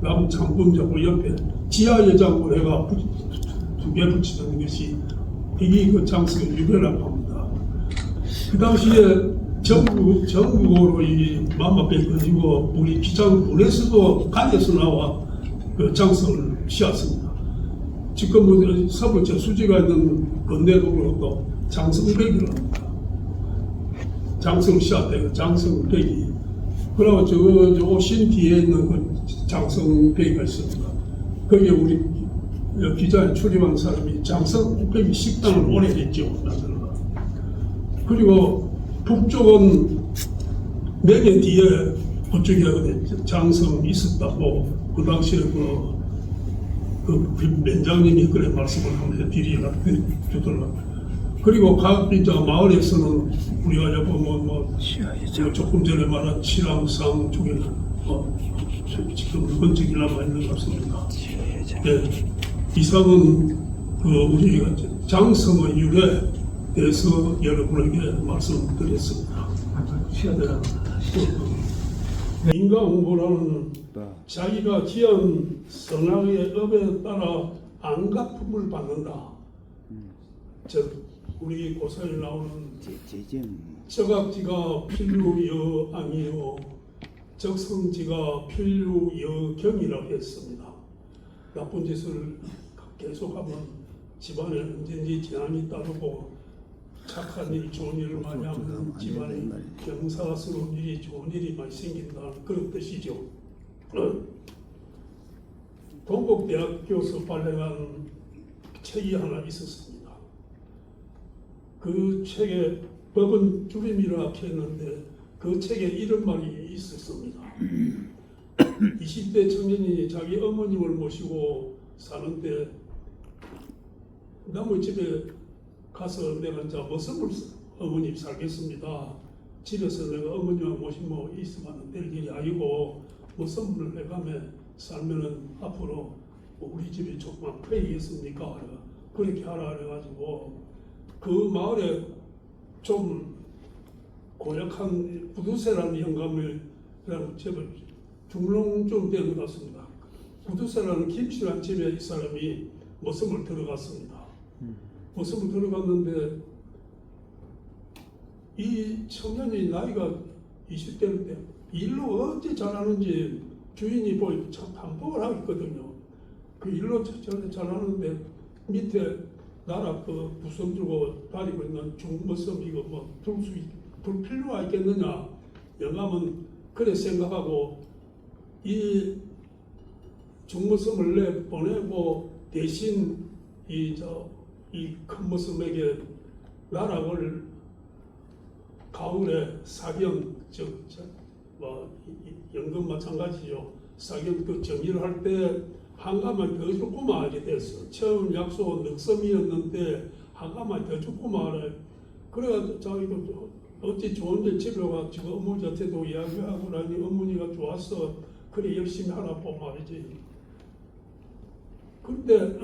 남장군 자고 옆에 지하 여장군 해가 두 개 붙이는 것이 이게 그 장성의 유별이라고 합니다. 그 당시에 전국으로 이 만마병이 꺼지고 우리 기장군에서도 간에서 나와 그 장성을 씌웠습니다. 지금 서부처 수지가 있는 건대동으로도 장성백이라고 합니다. 장성 씌웠대요. 장성백이. 그리고 저 오신 뒤에 있는 그 장성백이가 있습니다. 거기에 우리 기자에 출입한 사람이 장성백이 식당을 오래했죠. 그리고 북쪽은 4개 뒤에 그쪽에 장성이 있었다고 그 당시에 그 면장님이 그래 말씀을 한번 해드리더라고요. 그리고 각 이제 마을에서는 우리가 여보 조금 전에 말한 칠암산 쪽에는 지금 건축이나 있는 것 같습니다. 네, 이상은 그 우리가 장성의 유래에 대해서 여러분에게 말씀드렸습니다. 네. 인가응보라는 자기가 지은 선악의 업에 따라 안갚음을 받는다. 즉 우리 고사에 나오는 적악지가 필루여앙이요 적성지가 필루여경이라고 했습니다. 나쁜 짓을 계속하면 집안에 언제든지 재난이 따르고 착한 일, 좋은 일을 많이 하면 집안에 경사스러운 일이, 좋은 일이 많이 생긴다는 그런 뜻이죠. 동국대학교에서 발행한 책이 하나 있었습니다. 그 책에 법은 줄임이라 했는데 그 책에 이런 말이 있었습니다. 20대 청년이 자기 어머님을 모시고 사는데 남의 집에 가서 내가 이제 무슨 어머님 살겠습니다. 집에서 내가 어머님을 모시면 있으면 될 일이 아니고 무슨 해가며 살면은 앞으로 우리 집이 조금만 패이겠습니까? 그렇게 하라 그래가지고 그 마을에 좀 고약한 구두쇠라는 영감을 제발 중롱 된 것 같습니다. 구두쇠라는 김씨라는 집에 이 사람이 모습을 들어갔습니다. 모습을 들어갔는데 이 청년이 나이가 20대인데 일로 어찌 잘하는지 주인이 보이 참 반복을 하고 있거든요. 그 일로 잘하는데 밑에 나라 그 부섬 주고 다니고 있는 중모섬 이거 뭐 둘 필요가 있겠느냐. 영감은 그래 생각하고 이 중모섬을 내보내고 대신 이 큰 모섬에게 나락을 가을에 사경 연금 마찬가지죠. 사경 그 정리를 할 때 한가만 더 주고 말하게 됐어. 처음 약속 넉섬이었는데 한가만 더 주고 말해. 그래가지고 자기도 어찌 좋은데 집에 와 지금 어머니한테도 이야기하고 나니 어머니가 좋았어. 그래 열심히 하라고 말이지. 근데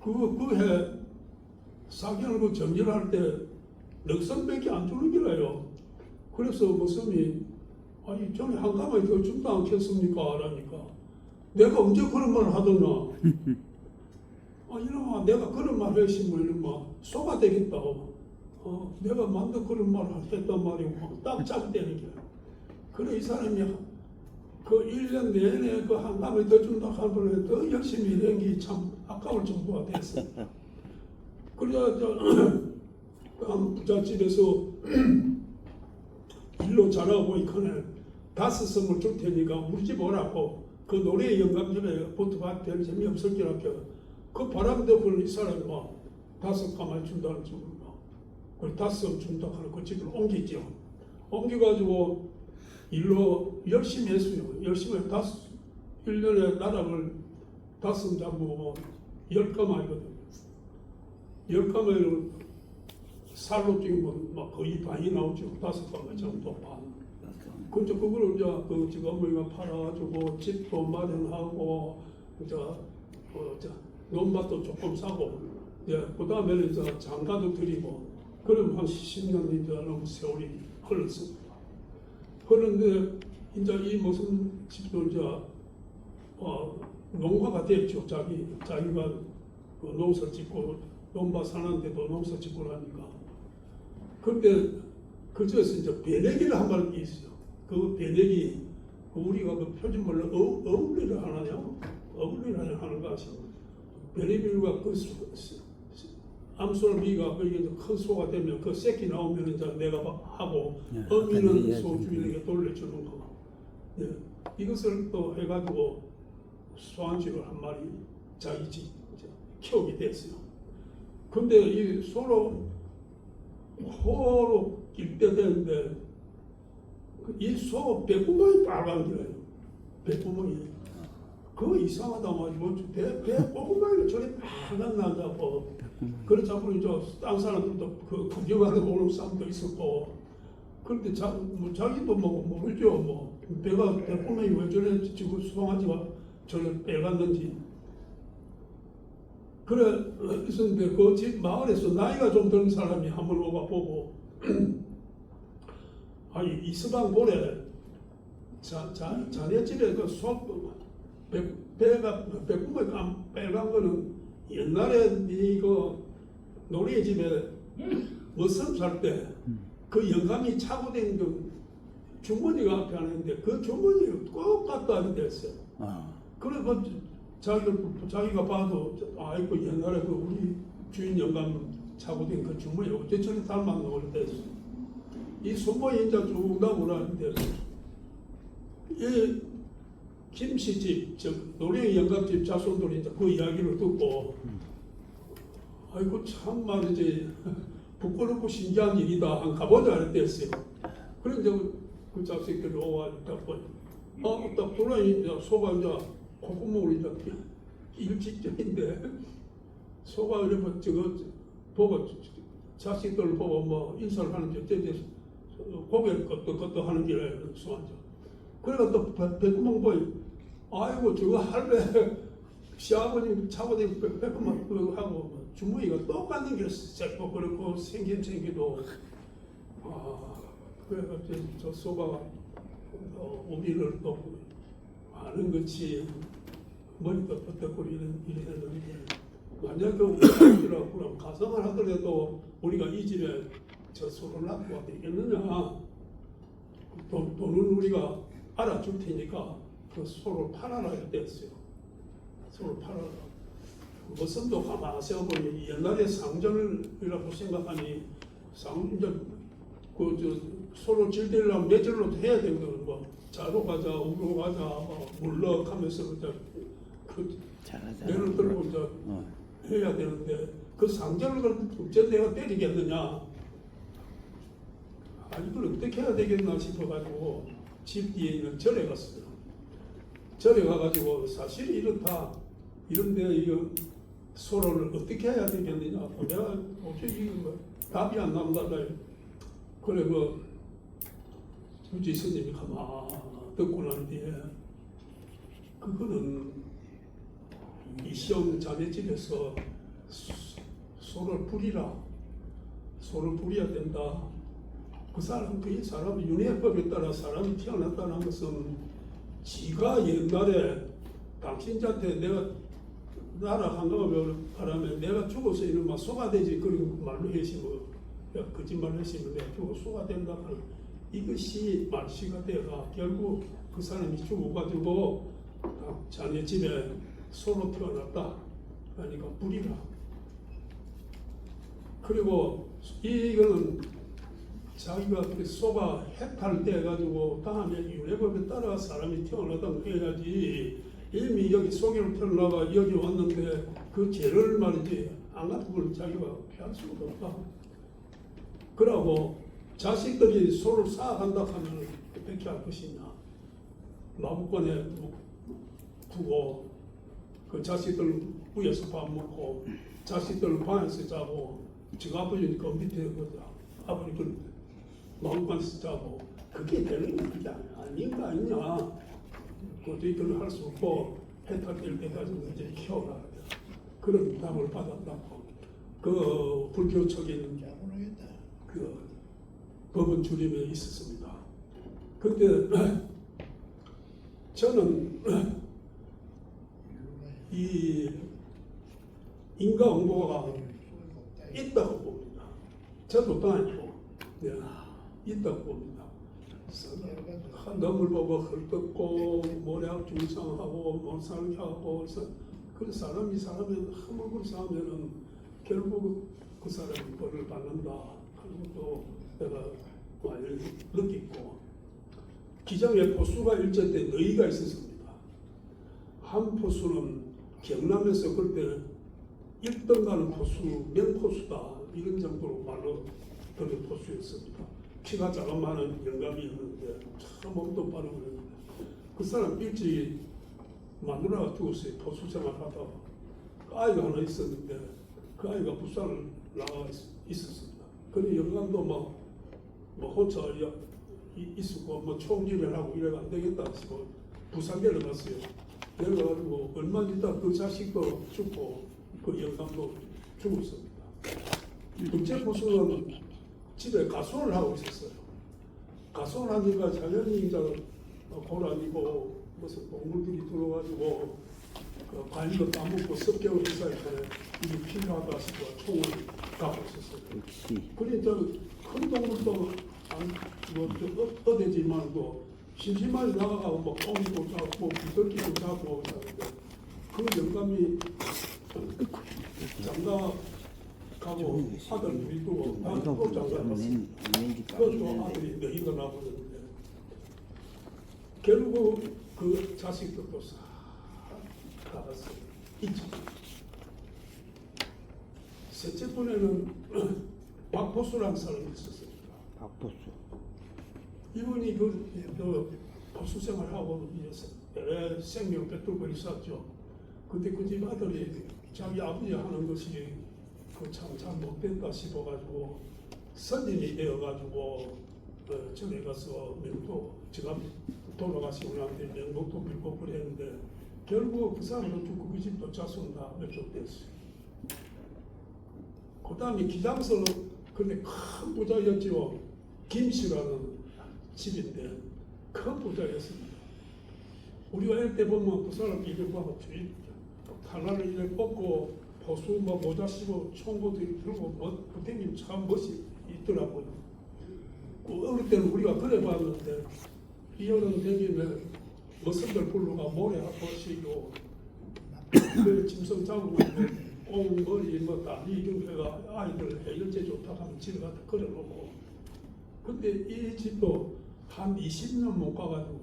그해 사경을 그 정리를 할 때 넉섬밖에 안 주는 기라요. 그래서 무슨이 아니 저기 한 가마에 더 준다 않겠습니까? 라니까 내가 언제 그런 말을 하더나. 이놈아 내가 그런 말을 했으면 이놈아 속아 되겠다. 내가 만든 그런 말을 했단 말이고 딱 짝대는 게. 그래 이 사람이 그 1년 내내 그 한 가마에 더 준다 하면 더 열심히 일한 게 참 아까울 정도가 됐어. 그래서 한 부잣집에서 일로 잘하고 있거든 5섬을 줄 테니까 우리 집 오라고 그 노래 영감집에 보트밭 별 재미없을 거라고 그 바람 덮을 이 사람이 막 5가마에 준다는 식으로 그 5섬 준다 하는 그 집을 옮기죠. 옮겨가지고 일로 열심히 했어요. 열심히 1년에 나락을 5섬 잡고 10가마이거든요. 10가마를 살로 찍으면 막 거의 반이 나오죠. 5가마 정도 반. 근데 그걸 이제 그 지금 어머니가 팔아가지고 집도 마련하고 이제 논밭도 조금 사고 예, 그 다음에는 이제 장가도 드리고, 그럼 한 10년 이제 너무 세월이 흘렀습니다. 그런데 이제 이 무슨 집도 이제 농가가 됐죠. 자기가 그 농사 짓고 농바 사는데도 농사 짓고 나니까. 근데 그중에서 이제 배내기를 한 마리 있어요. 그 배내기 우리가 그 표준말로 어울리를 하느냐, 어울리를 하는 것이 배내기가 그 암소미가 그 이제 큰 소가 되면 그 새끼 나오면 이제 내가 하고 어미는 소 주인에게 돌려주는 거. 예. 이것을 또 해가지고 소한쥐를 한 마리 자기 집 키우게 됐어요. 근데 이 소로 길 때 되는데 이 소 배구멍이 빨간 게요. 배구멍이. 그거 이상하다 말이고 배구멍이 저리 빨간 나자고. 그렇자고 이제 딴 사람들도 그 구경하는 오는 사람도 있었고. 그런데 자기도 뭐 모르죠. 뭐 배구멍이 왜 저래 지금 수송아지가 저래 빨갛는지. 그래 있었는데 그 집 마을에서 나이가 좀 든 사람이 한번 오가 보고 아니 이서방 보래 자네 집에 그 배가 배꼽에 빨간 거는 옛날에 이거 노래 집에 머슴 살 때 그 영감이 차고 된 그 주머니가 앞에 하는데 그 주머니가 꼭 갖다 됐어요. 그래서 자기가 봐도 아이고 옛날에 그 우리 주인 영감 차고 된 그 주머니 어째 저리 닮았노 그랬대. 이 소모이 이제 쭉 나오라는데 이 김씨집 노래 영감집 자손들이 이제 그 이야기를 듣고 아이고 참 말이지 부끄럽고 신기한 일이다 한 가보자 그랬댔어요. 그래 이제 그 자식들이 오와니까 딱 돌아니 이제 소가 이제 콧구멍을 이제 일직전인데 소가 이러면 저거 보고 자식들 보고 뭐 인사를 하는지 어째 고개를 끄덕끄덕 하는 길에 소한죠. 그래가 또 배구멍 보이 아이고 저거 할배 시아버님 차고님 배구멍 하고 주머니가 똑같은 게 새고 그렇고 생김도 그래가 저 소가 우리를 또 아는 것이 머리도 뻗었고 이랬는데 만약 그 우리라고 그럼 가정을 하더라도 우리가 이 집에 저 소를 낳고 와도 되겠느냐 돈은 우리가 알아줄 테니까 그 소를 팔아라 했댔어요. 소를 팔아라. 머슴도 가만히 생각해보니 옛날에 상전이라고 생각하니 상전 소를 질들려면 매절로 해야 되는 거는 뭐 자로 가자 우로 가자 뭐 물러가면서 그 매를 들고 이제 해야 되는데 그 상전을 어째 내가 때리겠느냐 아니 이걸 어떻게 해야 되겠나 싶어가지고 집 뒤에 있는 절에 갔어요. 절에 가가지고 사실이 이렇다 이런데 이거 소를 어떻게 해야 되겠느냐 내가 어떻게 이거 답이 안 나온다 그래 그 주지 스님이 가만 듣고 난 뒤에 그거는 이 시험 자네 집에서 소를 부리라 소를 부려야 된다. 그 사람이 윤회법에 따라 사람이 태어났다는 것은 지가 옛날에 당신한테 내가 나라 한가하면 바라면 내가 죽어서 이놈아 소가 되지 그런 말로 해시면 거짓말로 했으면 내가 죽어 소가 된다 하는 이것이 말시가 되가 결국 그 사람이 죽어가지고 자네 집에 소로 태어났다 그러니까 부리라. 그리고 이거는 자기가 그 소가 해탈돼 가지고 다음에 윤회법에 따라 사람이 태어나다고 해야지 이미 여기 소개로 태어나가 여기 왔는데 그 죄를 말이지 안 같은 걸 자기가 피할 수가 없다. 그러고 자식들이 소를 쌓아간다 하면 어떻게 할 것이냐. 마구간에 두고 그 자식들 위에서 밥 먹고 자식들 방에서 자고 지금 아버지는 그 밑에 아버지 그 마구간에서 자고 그게 되는 게 아닌가 아니냐. 도저히 그걸 할 수 없고 해탈될 때까지 이제 키워가야 돼. 그런 답을 받았다고. 그 불교적인 그 법원 주림에 있었습니다. 근데 저는 이 인과응보가 있다고 봅니다. 저도 다니고 있다고 봅니다. 너물 보고 헐뜯고 모래하고 중상하고 몰살하고 그 사람이 한번 싸우면은 결국 그 사람이 벌을 받는다 하는 것도 내가 많이 느끼고, 기장에 포수가 일제 때 너희가 있었습니다. 한 포수는 경남에서 그때 1등 가는 포수, 명포수다 이런 정도로 말로 그런 포수였습니다. 키가 작은만한 영감이었는데 참 몸도 빠르고, 그 사람 일찍 마누라가 죽었어요. 포수 생활하다가 그 아이가 하나 있었는데 그 아이가 부산을 나가 있었습니다. 그래 영감도 뭐 혼자 있었고 뭐 총질을 하고 이래가 안 되겠다 싶어 부산 내려갔어요. 내려가지고 얼마 있다 그 자식도 죽고 그 영감도 죽었습니다. 둘째 포수는 집에 가수를 하고 있었어요. 가수를 하니까 자연히 이제 고라니고 무슨 동물들이 들어가지고 그 관리도 따먹고 습격을 해서 이게 필요하다 싶어 총을 갖고 있었어요. 역시 그러니까 큰 동물도 어대지만도 심심하게 나가고 뭐 콩도 잡고 비둘기도 잡고 하는데 그 영감이 장가 가고 아들 둘이 두고 또 장가 갔어요. 그것도 아들이 너희가 나오는데 결국 그 자식들도 싹 나갔어요. 있죠. 셋째 번에는 박보수라는 사람이 있었습니다. 박보수. 이분이 그 보수 생활하고 생명을 뺏들고 있었죠. 근데 그 집 아들이 자기 아버지 하는 것이 그 참 잘못됐다 싶어가지고 선임이 되어가지고 전에 가서 명도 제가 돌아가시고 나한테 명복도 빌고 그랬는데 결국 그 사람도 죽고 그 집도 자손 다 멸종됐어요. 그 다음에 기장서는 근데 큰 부자였죠. 김씨라는 집인데 큰 부자였습니다. 우리가 어릴 때 보면 그 사람 이름 보면 칼날을 이렇게 뽑고 보수 뭐 모자 쓰고 총도 들고 뭐 부대님 참 멋이 있더라고요. 그 어릴 때는 우리가 그래 봤는데 이어른 되기는 머슴들 불러가 모래 하시고 그 짐승 잡고 꽁머리 뭐 다리 이런 데가 아이들 해열제 좋다 하면 집에 가서 걸어놓고, 근데 이 집도 한 20년 못 가가지고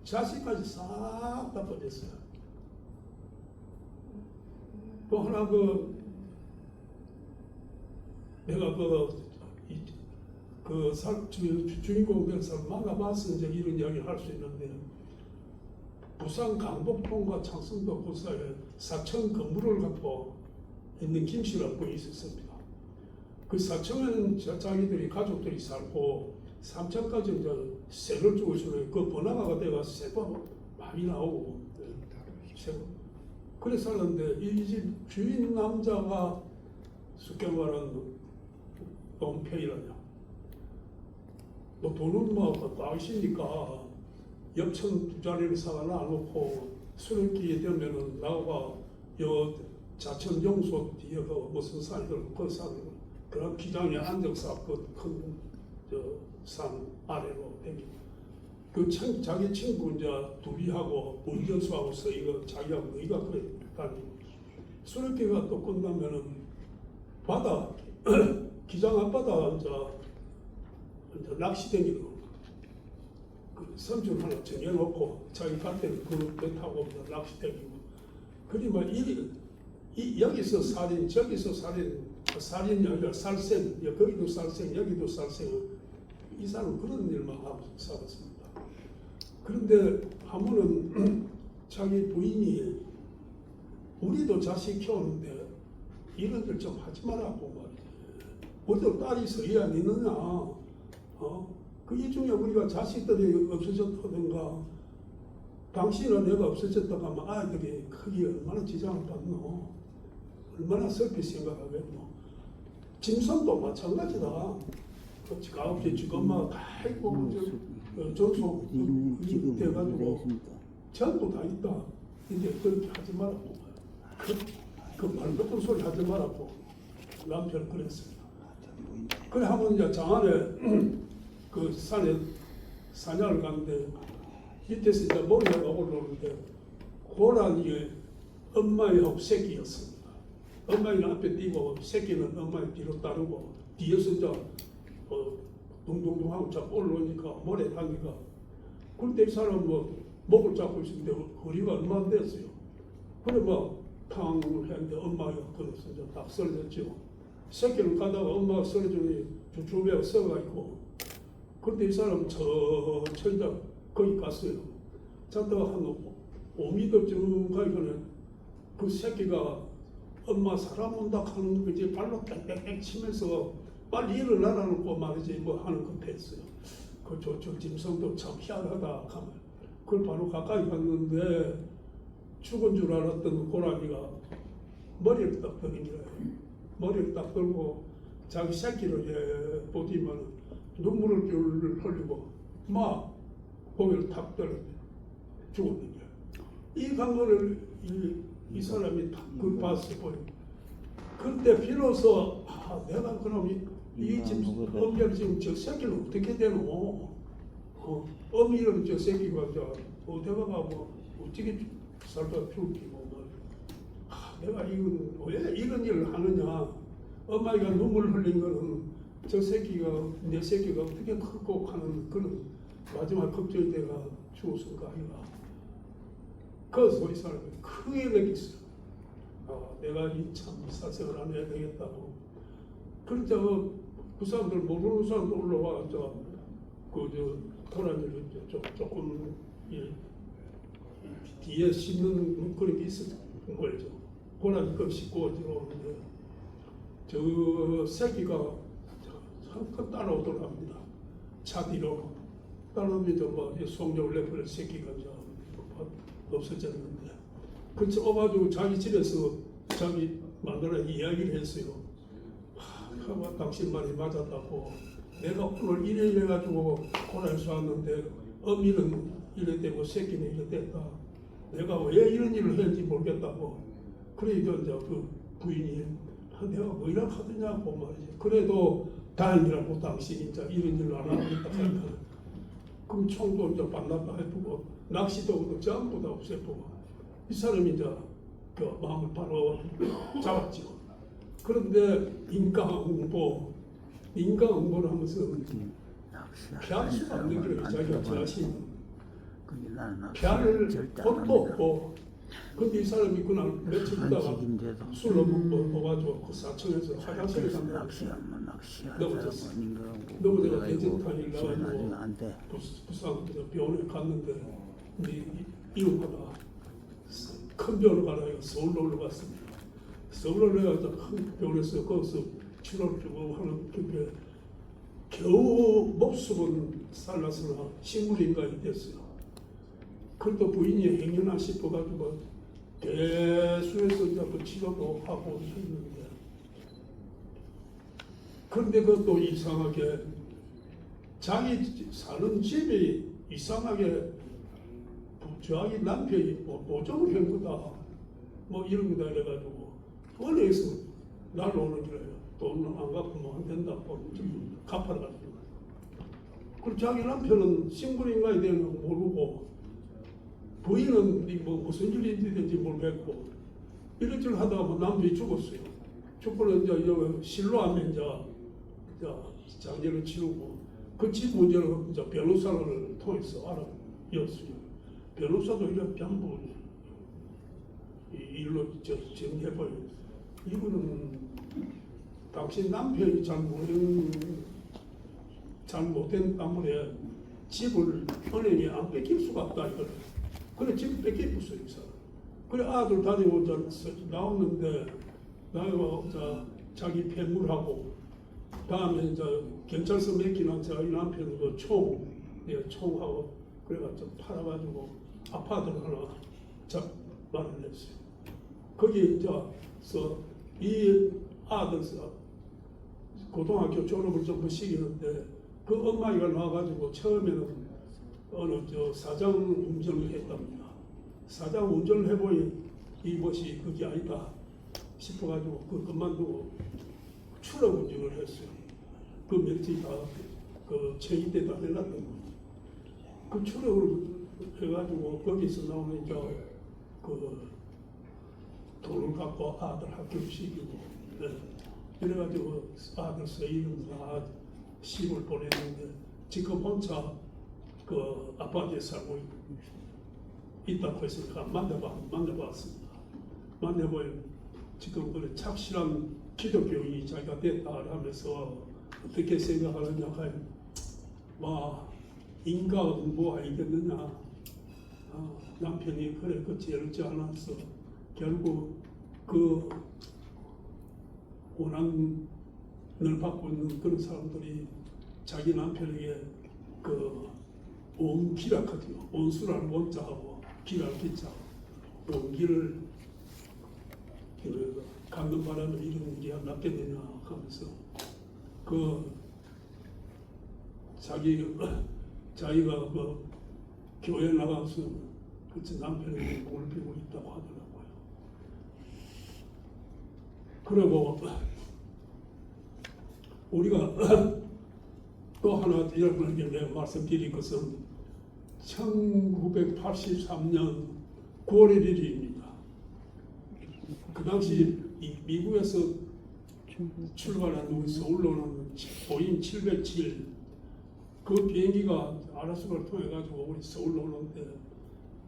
자식까지 싹 다 버렸어요. 또 하나 내가 주인공 묘사를 만나봤으니 이제 이런 이야기를 할 수 있는데, 부산 강북동과 창성도 고사에 사천 건물을 갖고 있는 김씨라는 분이 있었습니다. 그 사천에는 자기들이 가족들이 살고 3천까지 이제 세를 주고 있으면 그 번화가가 돼가 세가 많이 나오고 그래 살았는데 이 집 주인 남자가 쉽게 말하는 동패이라냐, 뭐 돈은 뭐 꽉이시니까 엽천 두 자리를 사가 놔놓고 수련기에 되면은 나가 요 자천 용소 뒤에 그 무슨 산이들 그 산 그런 기장에 앉아서 큰산 아래로 댕기고 그 자기 친구 이제 둘이 하고 운전수하고 서 이거 자기하고 너희가 그래 다니고 수련기가 또 끝나면은 바다 기장 앞바다 이제 낚시 댕기는 거. 그 섬줄 하나 정해놓고 자기 갈 때는 그 배 타고 낚시 댕기고. 그러면 여기서 살인, 저기서 살인이 아니라 살생, 거기도 살생, 여기도 살생. 이 사람은 그런 일만 하고 살았습니다. 그런데 한 번은 자기 부인이 우리도 자식 키우는데 이런 일 좀 하지 말라고 말이지. 어디 딸이 서야 안 있느냐. 그 이 중에 우리가 자식들이 없어졌다든가 당신은 내가 없어졌다가 하면 아이들이 크게 얼마나 지장을 받노, 얼마나 슬피 생각하겠노. 짐승도 마찬가지다. 그렇지, 9시 지금만 다 있고, 전속 돼가지고, 전부 다 있다. 이제 그렇게 하지 말라고. 그 말 같은 소리 하지 말라고. 남편 그랬습니다. 그래 하면 이제 장안에 그 산에 사냥을 갔는데, 밑에서 이제 머리가 올라오는데, 고라니의 엄마의 새끼였습니다. 엄마는 앞에 뛰고 새끼는 엄마의 뒤로 따르고 뒤에서 이제 둥둥둥 하고 자꾸 올라오니까 모래 당기가 그때 이 사람 뭐 목을 잡고 있는데 허리가 얼마 안 됐어요. 그래 탕을 했는데 엄마가 그래서 이제 딱 쓰러졌죠. 새끼를 가다가 엄마가 쓰러지니 주춤에 썩어 있고 그때 이 사람 천천히 거기 갔어요. 자다가 한 5m쯤 가니까 그 새끼가 엄마 사람 온다 하는 거지 발로 빽빽빽 치면서 빨리 일어나라 놓고 말이지 뭐 하는 것 했어요. 저 짐승도 참 희한하다 하면 그걸 바로 가까이 갔는데 죽은 줄 알았던 고라니가 머리를 딱 들이밀어요. 머리를 딱 들고 자기 새끼를 보지만 눈물을 줄 흘리고 막 고개를 탁 들어 죽었는 거예요. 이 강도를 이 사람이 그 봤어요. 그때 비로소 내가 그럼 이 지금 엄마를 지금 저 새끼를 어떻게 되노? 어미는 저 새끼가 어디가 가고 어떻게 살다 피울지 뭐. 내가 이건 왜 이런 일을 하느냐? 엄마가 눈물 흘린 거는 저 새끼가 내 새끼가 어떻게 크고 하는 그런 마지막 걱정이 내가 죽었을까 아이가. 그래서 이 사람이 크게 느꼈어요. 내가 이 참 사생을 안 해야 되겠다고. 그러자 그 사람들 모르는 사람도 올라와 도라니를 조금 뒤에 씹는 그런 게 있었던 거죠. 고라니 거 씹고 들어오는데 저 새끼가 잠깐 따라오더랍니다. 차 뒤로 따라오면서 송려를 내버릴 새끼가 없어졌는데 그치 와가지고 자기 집에서 자기 마누라 이야기를 했어요. 당신 말이 맞았다고. 내가 오늘 이래 해가지고 고라니 쏘았는데 어미는 이래 되고 새끼는 이래 됐다. 내가 왜 이런 일을 했는지 모르겠다고. 그러니까 이제 그 부인이 내가 뭐 이렇게 하더냐고 말이지. 그래도 다행이라고 당신이 이제 이런 일을 안 하겠다 하니까 그럼 총도 이제 반납도 해보고 낚시도 전부 다 없애보고 이 사람이 이제 그 마음을 바로 잡았죠. 그런데 인과응보를 하면서 피할 수가 없는 게 자기가 자신 피할 곳도 없고 근데 이 사람이 그날 며칠 있다가 술을 먹고 와가지고 그 사천에서 화장실에 간다 넘어졌어. 넘어져서 대전탄이 나가지고 부산 병원에 갔는데 이혼하다가 큰 병원을 가다가 서울로 올라갔습니다. 서울로 올라가서 큰 병원에서 거기서 치료를 주고 하는 게 겨우 목숨은 살라서나 식물인간이 됐어요. 그래도 부인이 행여나 싶어가지고 대수에서 이제 그 치료도 하고 했는데 그런데 그것도 이상하게 자기 사는 집이 이상하게 자기 남편이 보정을 한 거다 뭐 이런 거다 이래가지고 은행에서 날라오는 거예요. 돈은 안 갚으면 안 된다고 갚아라 가지고 그리고 자기 남편은 식물인간이 되는 거 모르고 부인은 뭐 무슨 일이 있는지 모르겠고 이런저런 하다가 뭐 남편이 죽었어요. 죽고는 이제 실로 하면 이제 장례를 치르고 그 집 문제를 이제 변호사를 통해서 알아였어요. 변호사도 이런 전부 일로 정리해봐요. 이거는 당신 남편이 잘못된 때문에 집을 은행에 안 뺏길 수가 없다 이거를. 그래 집을 뺏겼어요 이 사람. 그래 아들 다니고 나왔는데 나가 자기 폐물하고 다음에 이제 경찰서 맡기는 자기 남편은 그 총하고 그래가지고 팔아가지고 아파트를 하나 마련했어요. 거기 이제 이 아들 고등학교 졸업을 좀 시키는데 그 엄마가 나와가지고 처음에는 어느 저 사장 운전을 했답니다. 사장 운전을 해보니 이것이 그게 아니다 싶어가지고 그 그만두고 추락 운전을 했어요. 그 면티가 그 체인대다 내놨던 거죠. 그 추락을 해가지고 거기서 나오는 이제 그 돈을 갖고 아들 학교를 시키고 이래가지고 아들 서희는 다 시골 보냈는데 지금 혼자 그 아파트에 살고 있다고 했으니까 만나봤습니다. 만나보면 지금 그래 착실한 기독교인이 자기가 됐다 하면서 어떻게 생각하느냐 하면 뭐 인가는 뭐 알겠느냐 남편이 그래 그 죄를 않아서 결국 그 고난을 받고 있는 그런 사람들이 자기 남편에게 그 온기락하죠. 온수라는 원자하고 기라는 기자 온기를 갖는 바람에 이런 일이 낫겠느냐 하면서 그 자기가 그 교회 나가서 그 남편에게 돈을 빌고 있다고 하더라고요. 그리고 우리가 또 하나 여러분에게 내가 말씀드릴 것은 1983년 9월 1일입니다. 그 당시 미국에서 출발한 우리 서울로 오는 보잉 707 그 비행기가 아라스카를 통해 가지고 우리 서울로 오는데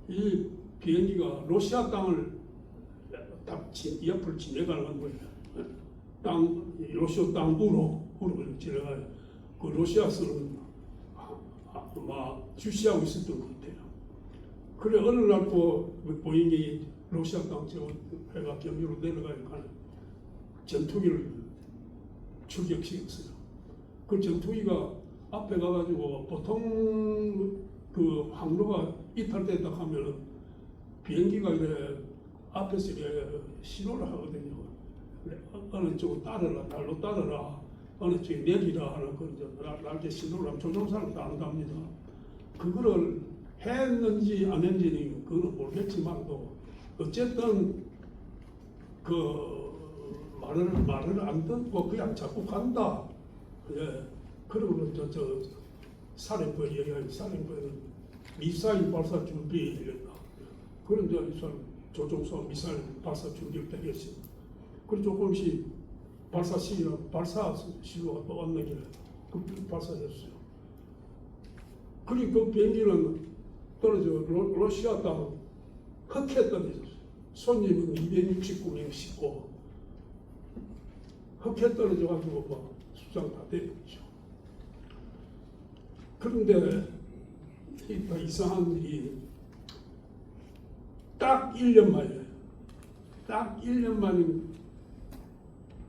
이 비행기가 러시아 땅을 옆을 지나가는 거예요. 러시아 땅으로 지나가요. 그 러시아서는 아마 주시하고 있었던 것 같아요. 그래 어느 날 또 보잉이 러시아 땅 해가 경유로 내려가니까 전투기를 출격시켰어요. 그 전투기가 앞에 가가지고 보통 그 항로가 이탈됐다 하면은 비행기가 이래 앞에서 이래 신호를 하거든요. 어느 쪽으로 따르라, 날로 따르라, 어느 쪽에 내리라 하는 그 날개 신호를 하면 조종사는 안답니다. 그거를 했는지 안 했는지는 그건 모르겠지만도 어쨌든 그 말을 안 듣고 그냥 자꾸 간다. 예. 그러면 저 사령부에 얘기하는 사령부에는 미사일 발사 준비해야겠다. 그런 이제 조종사 미사일 발사 준비를 되겠습니다. 그리고 조금씩 발사 시로가 또 왔는 게 그 발사했어요. 그리고 그 비행기는 떨어져 러시아 땅 흑해 떨어졌어요. 손님은 269명 싣고 흑해 떨어져가지고 막 수장 다 됐죠. 그런데 이상한 일이 딱 1년 만에 딱 1년 만에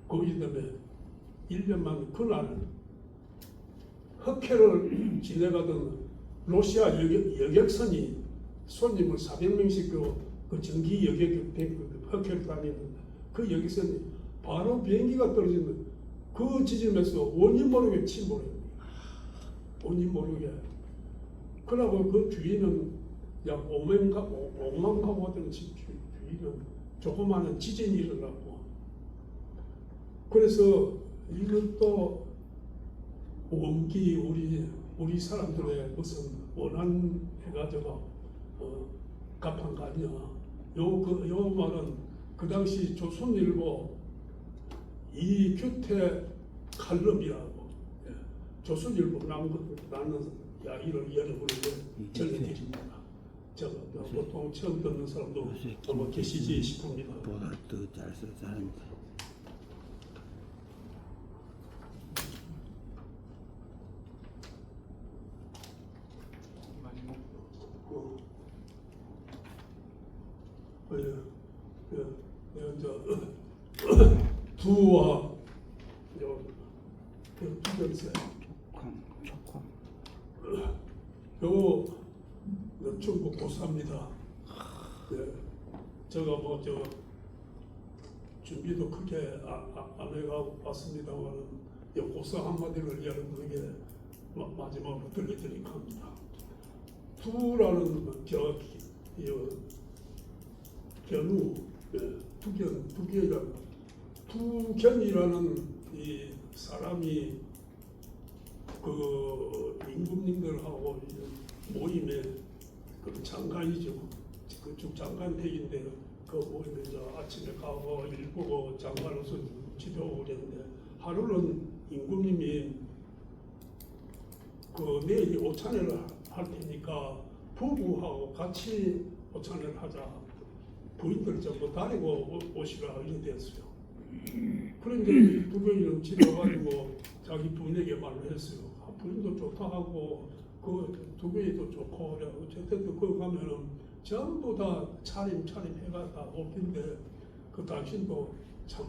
거기 때문에 1년 만에 그날 흑해를 지나가던 러시아 여객선이 손님을 400명씩 그 전기 여객 흑해를 다니는데 그 여객선이 바로 비행기가 떨어지는 그 지점에서 원인 모르게 침몰해요. 원인 모르게. 그러고 그 주위는 약 5만 가구 되는 주위는 조그마한 지진이 일어났고, 그래서 이것도 원기 우리 사람들의 무슨 원한 해가지고 갚은 거 아니야. 요 말은 그 당시 조선일보 이규태 칼럼이라고 조선일보 나는 이야기를 여러분에게 전해드립니다. 제가 보통 처음 듣는 사람도 아마 계시지 싶습니다. 보다 더잘 쓰는 사람들. 두와 두견세 요 충북 고사입니다. 제가 준비도 크게 안 해가 왔습니다만 고사 한마디를 여러분에게 마지막으로 들려드리려 합니다. 두라는 견우, 두견이라는 이 사람이 그 임금님들하고 모임에 그 장관이죠. 그쪽 장관택인데 그 모임에 아침에 가고 일 보고 장관으로서 지도하고 그랬는데 하루는 임금님이 그 내일 오찬회를 할 테니까 부부하고 같이 오찬회를 하자. 부인들 전부 다니고 오시라 이렇게 됐어요. 그런데 두견이는 집에 와가지고 자기 부인에게 말을 했어요. 부인도 좋다 하고 그 두견이도 좋고 어쨌든 그거 가면은 전부 다 차림 해가 다 옷인데 그 당신도 참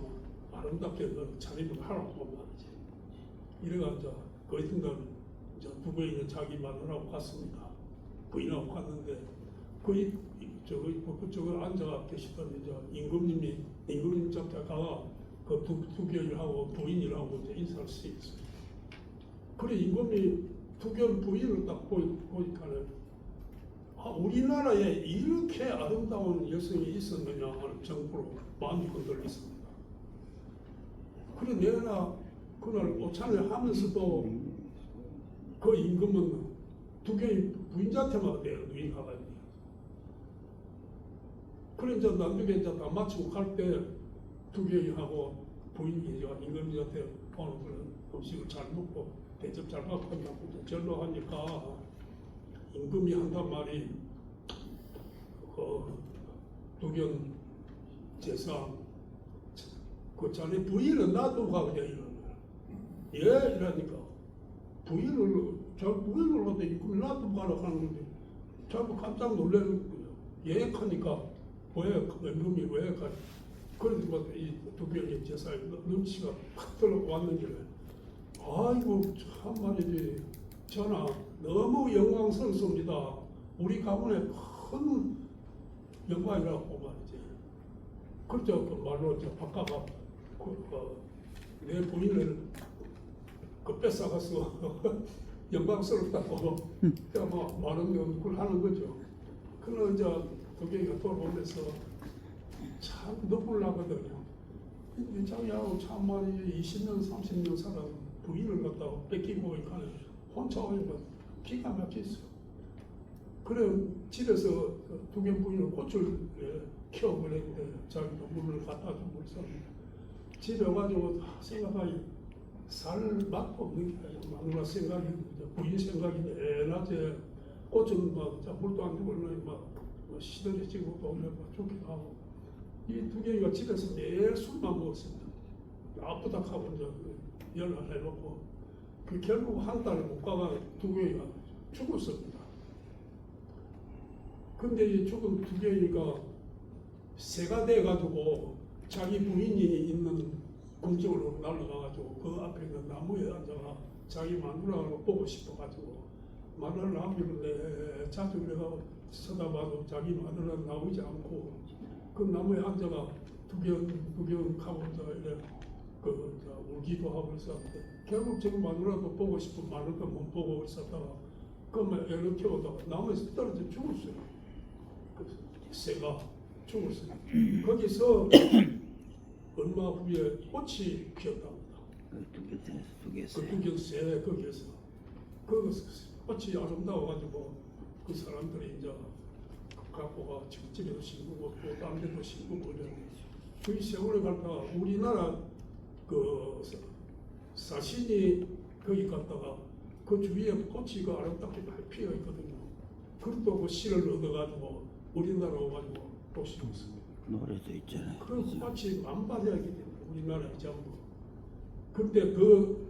아름답게 그 차림을 하라고 말이지. 이래가지고 그 이튿날 두견이는 자기 마누라하고 갔습니다. 부인하고 갔는데 그쪽을 앉아 계시던 임금님 잡다가 그 두견이하고 부인이라고 이제 인사를 쓰였어요. 그래 임금이 두견 부인을 딱 보니까는 우리나라에 이렇게 아름다운 여성이 있었느냐 하는 정도로 마음이 흔들렸습니다. 그래 내가 그날 오찬을 하면서도 그 임금은 두견이 부인한테만 내가 눈이 가가지고 그래 이제 나중에 이제 다 마치고 갈 때 두견이하고 부인이 임금님한테 오늘 그런 음식을 잘 먹고 대접 잘 받고 한다고 절로 하니까 임금이 한단 말이 두견 제사 그 자네 부인은 놔두고 가야 이러는 거야. 예 이러니까 부인을 갖다 임금이 놔두고 가라고 하는 건데 자꾸 깜짝 놀라는 거예요. 예 하니까 왜 임금이 왜 가? 그래서 이 두견이 제사에 눈치가 팍 들어왔는 게 아이고 참말이지 전하 너무 영광스럽습니다. 우리 가문의 큰 영광이라고 말이지. 그렇죠. 그 말로 바꿔가 내 부인을 뺏어가서 영광스럽다고 많은 연구를 하는 거죠. 그는 이제 두견이가 돌아오면서 참 눈물 나거든요. 자기하고 참말이 20년 30년 살아 부인을 갖다가 뺏기고 있고 혼자 오니까 기가 막혔어요. 그래 집에서 두견 부인을 꽃을 키워버렸는데 자기도 물을 갖다 주고 있었는데 집에 와가지고 생각하니 살 맛도 없는 게 마누라 생각이 부인 생각이 낮에 꽃은 물도 안 주고 막 시들해지고 또 죽기도 하고 이 두견이가 집에서 매일 술만 먹었습니다. 아프다 하고 이제 연락을 해놓고 결국 한 달을 못 가가 두견이가 죽었습니다. 근데 이 죽은 두견이가 새가 돼가지고 자기 부인이 있는 궁정으로 날아가가지고 그 앞에 있는 나무에 앉아가 자기 마누라를 보고 싶어가지고 마누라를 나무를 자주 내가 쳐다봐도 자기 마누라는 나오지 않고 그 나무에 앉아가 두견하고 이래 울기도 하고 있었는데 결국 지금 마누라도 보고 싶은 마누라도 못 보고 있었다가 그만 애를 키우다가 나무에서 떨어져 죽었어요. 그 새가 죽었어요. 거기서 얼마 후에 꽃이 피었답니다. 그 두견새 거기에서 그 꽃이 아름다워가지고 그 사람들이 이제 갖고 가 집에도 심고 또 다른 데도 심고 그러는데 그 세월에 갔다가 우리나라 그 사신이 거기 갔다가 그 주위에 꽃이 그 아름답게 많이 피어 있거든요. 그것도 그 씨를 얻어가지고 우리나라 와가지고 또 심었습니다. 노래도 있잖아요. 그 꽃이 만발하기 때문에 우리나라에 전부. 그때 그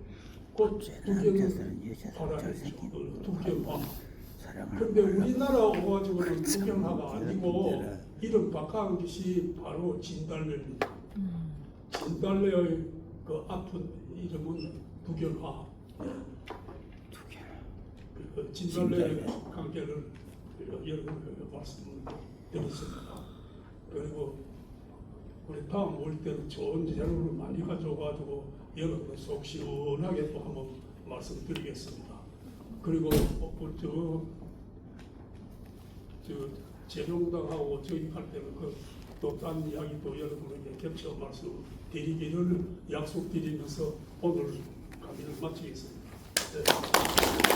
꽃 두견은 바라겠죠. 두견화. 근데 우리나라 오가지고는 두견화가 아니고 이름 바꿔온 것이 바로 진달래입니다. 진달래의 그 아픈 이름은 두견화. 그 진달래의 관계를 여러분에게 말씀드렸습니다. 그리고 우리 다음 올 때는 좋은 재료를 많이 가져가지고 여러분 속 시원하게 또 한번 말씀드리겠습니다. 그리고 재정당하고 저희 갈 때는 또 딴 이야기도 여러분에게 겹쳐 말씀드리기를 약속드리면서 오늘 강의를 마치겠습니다. 네.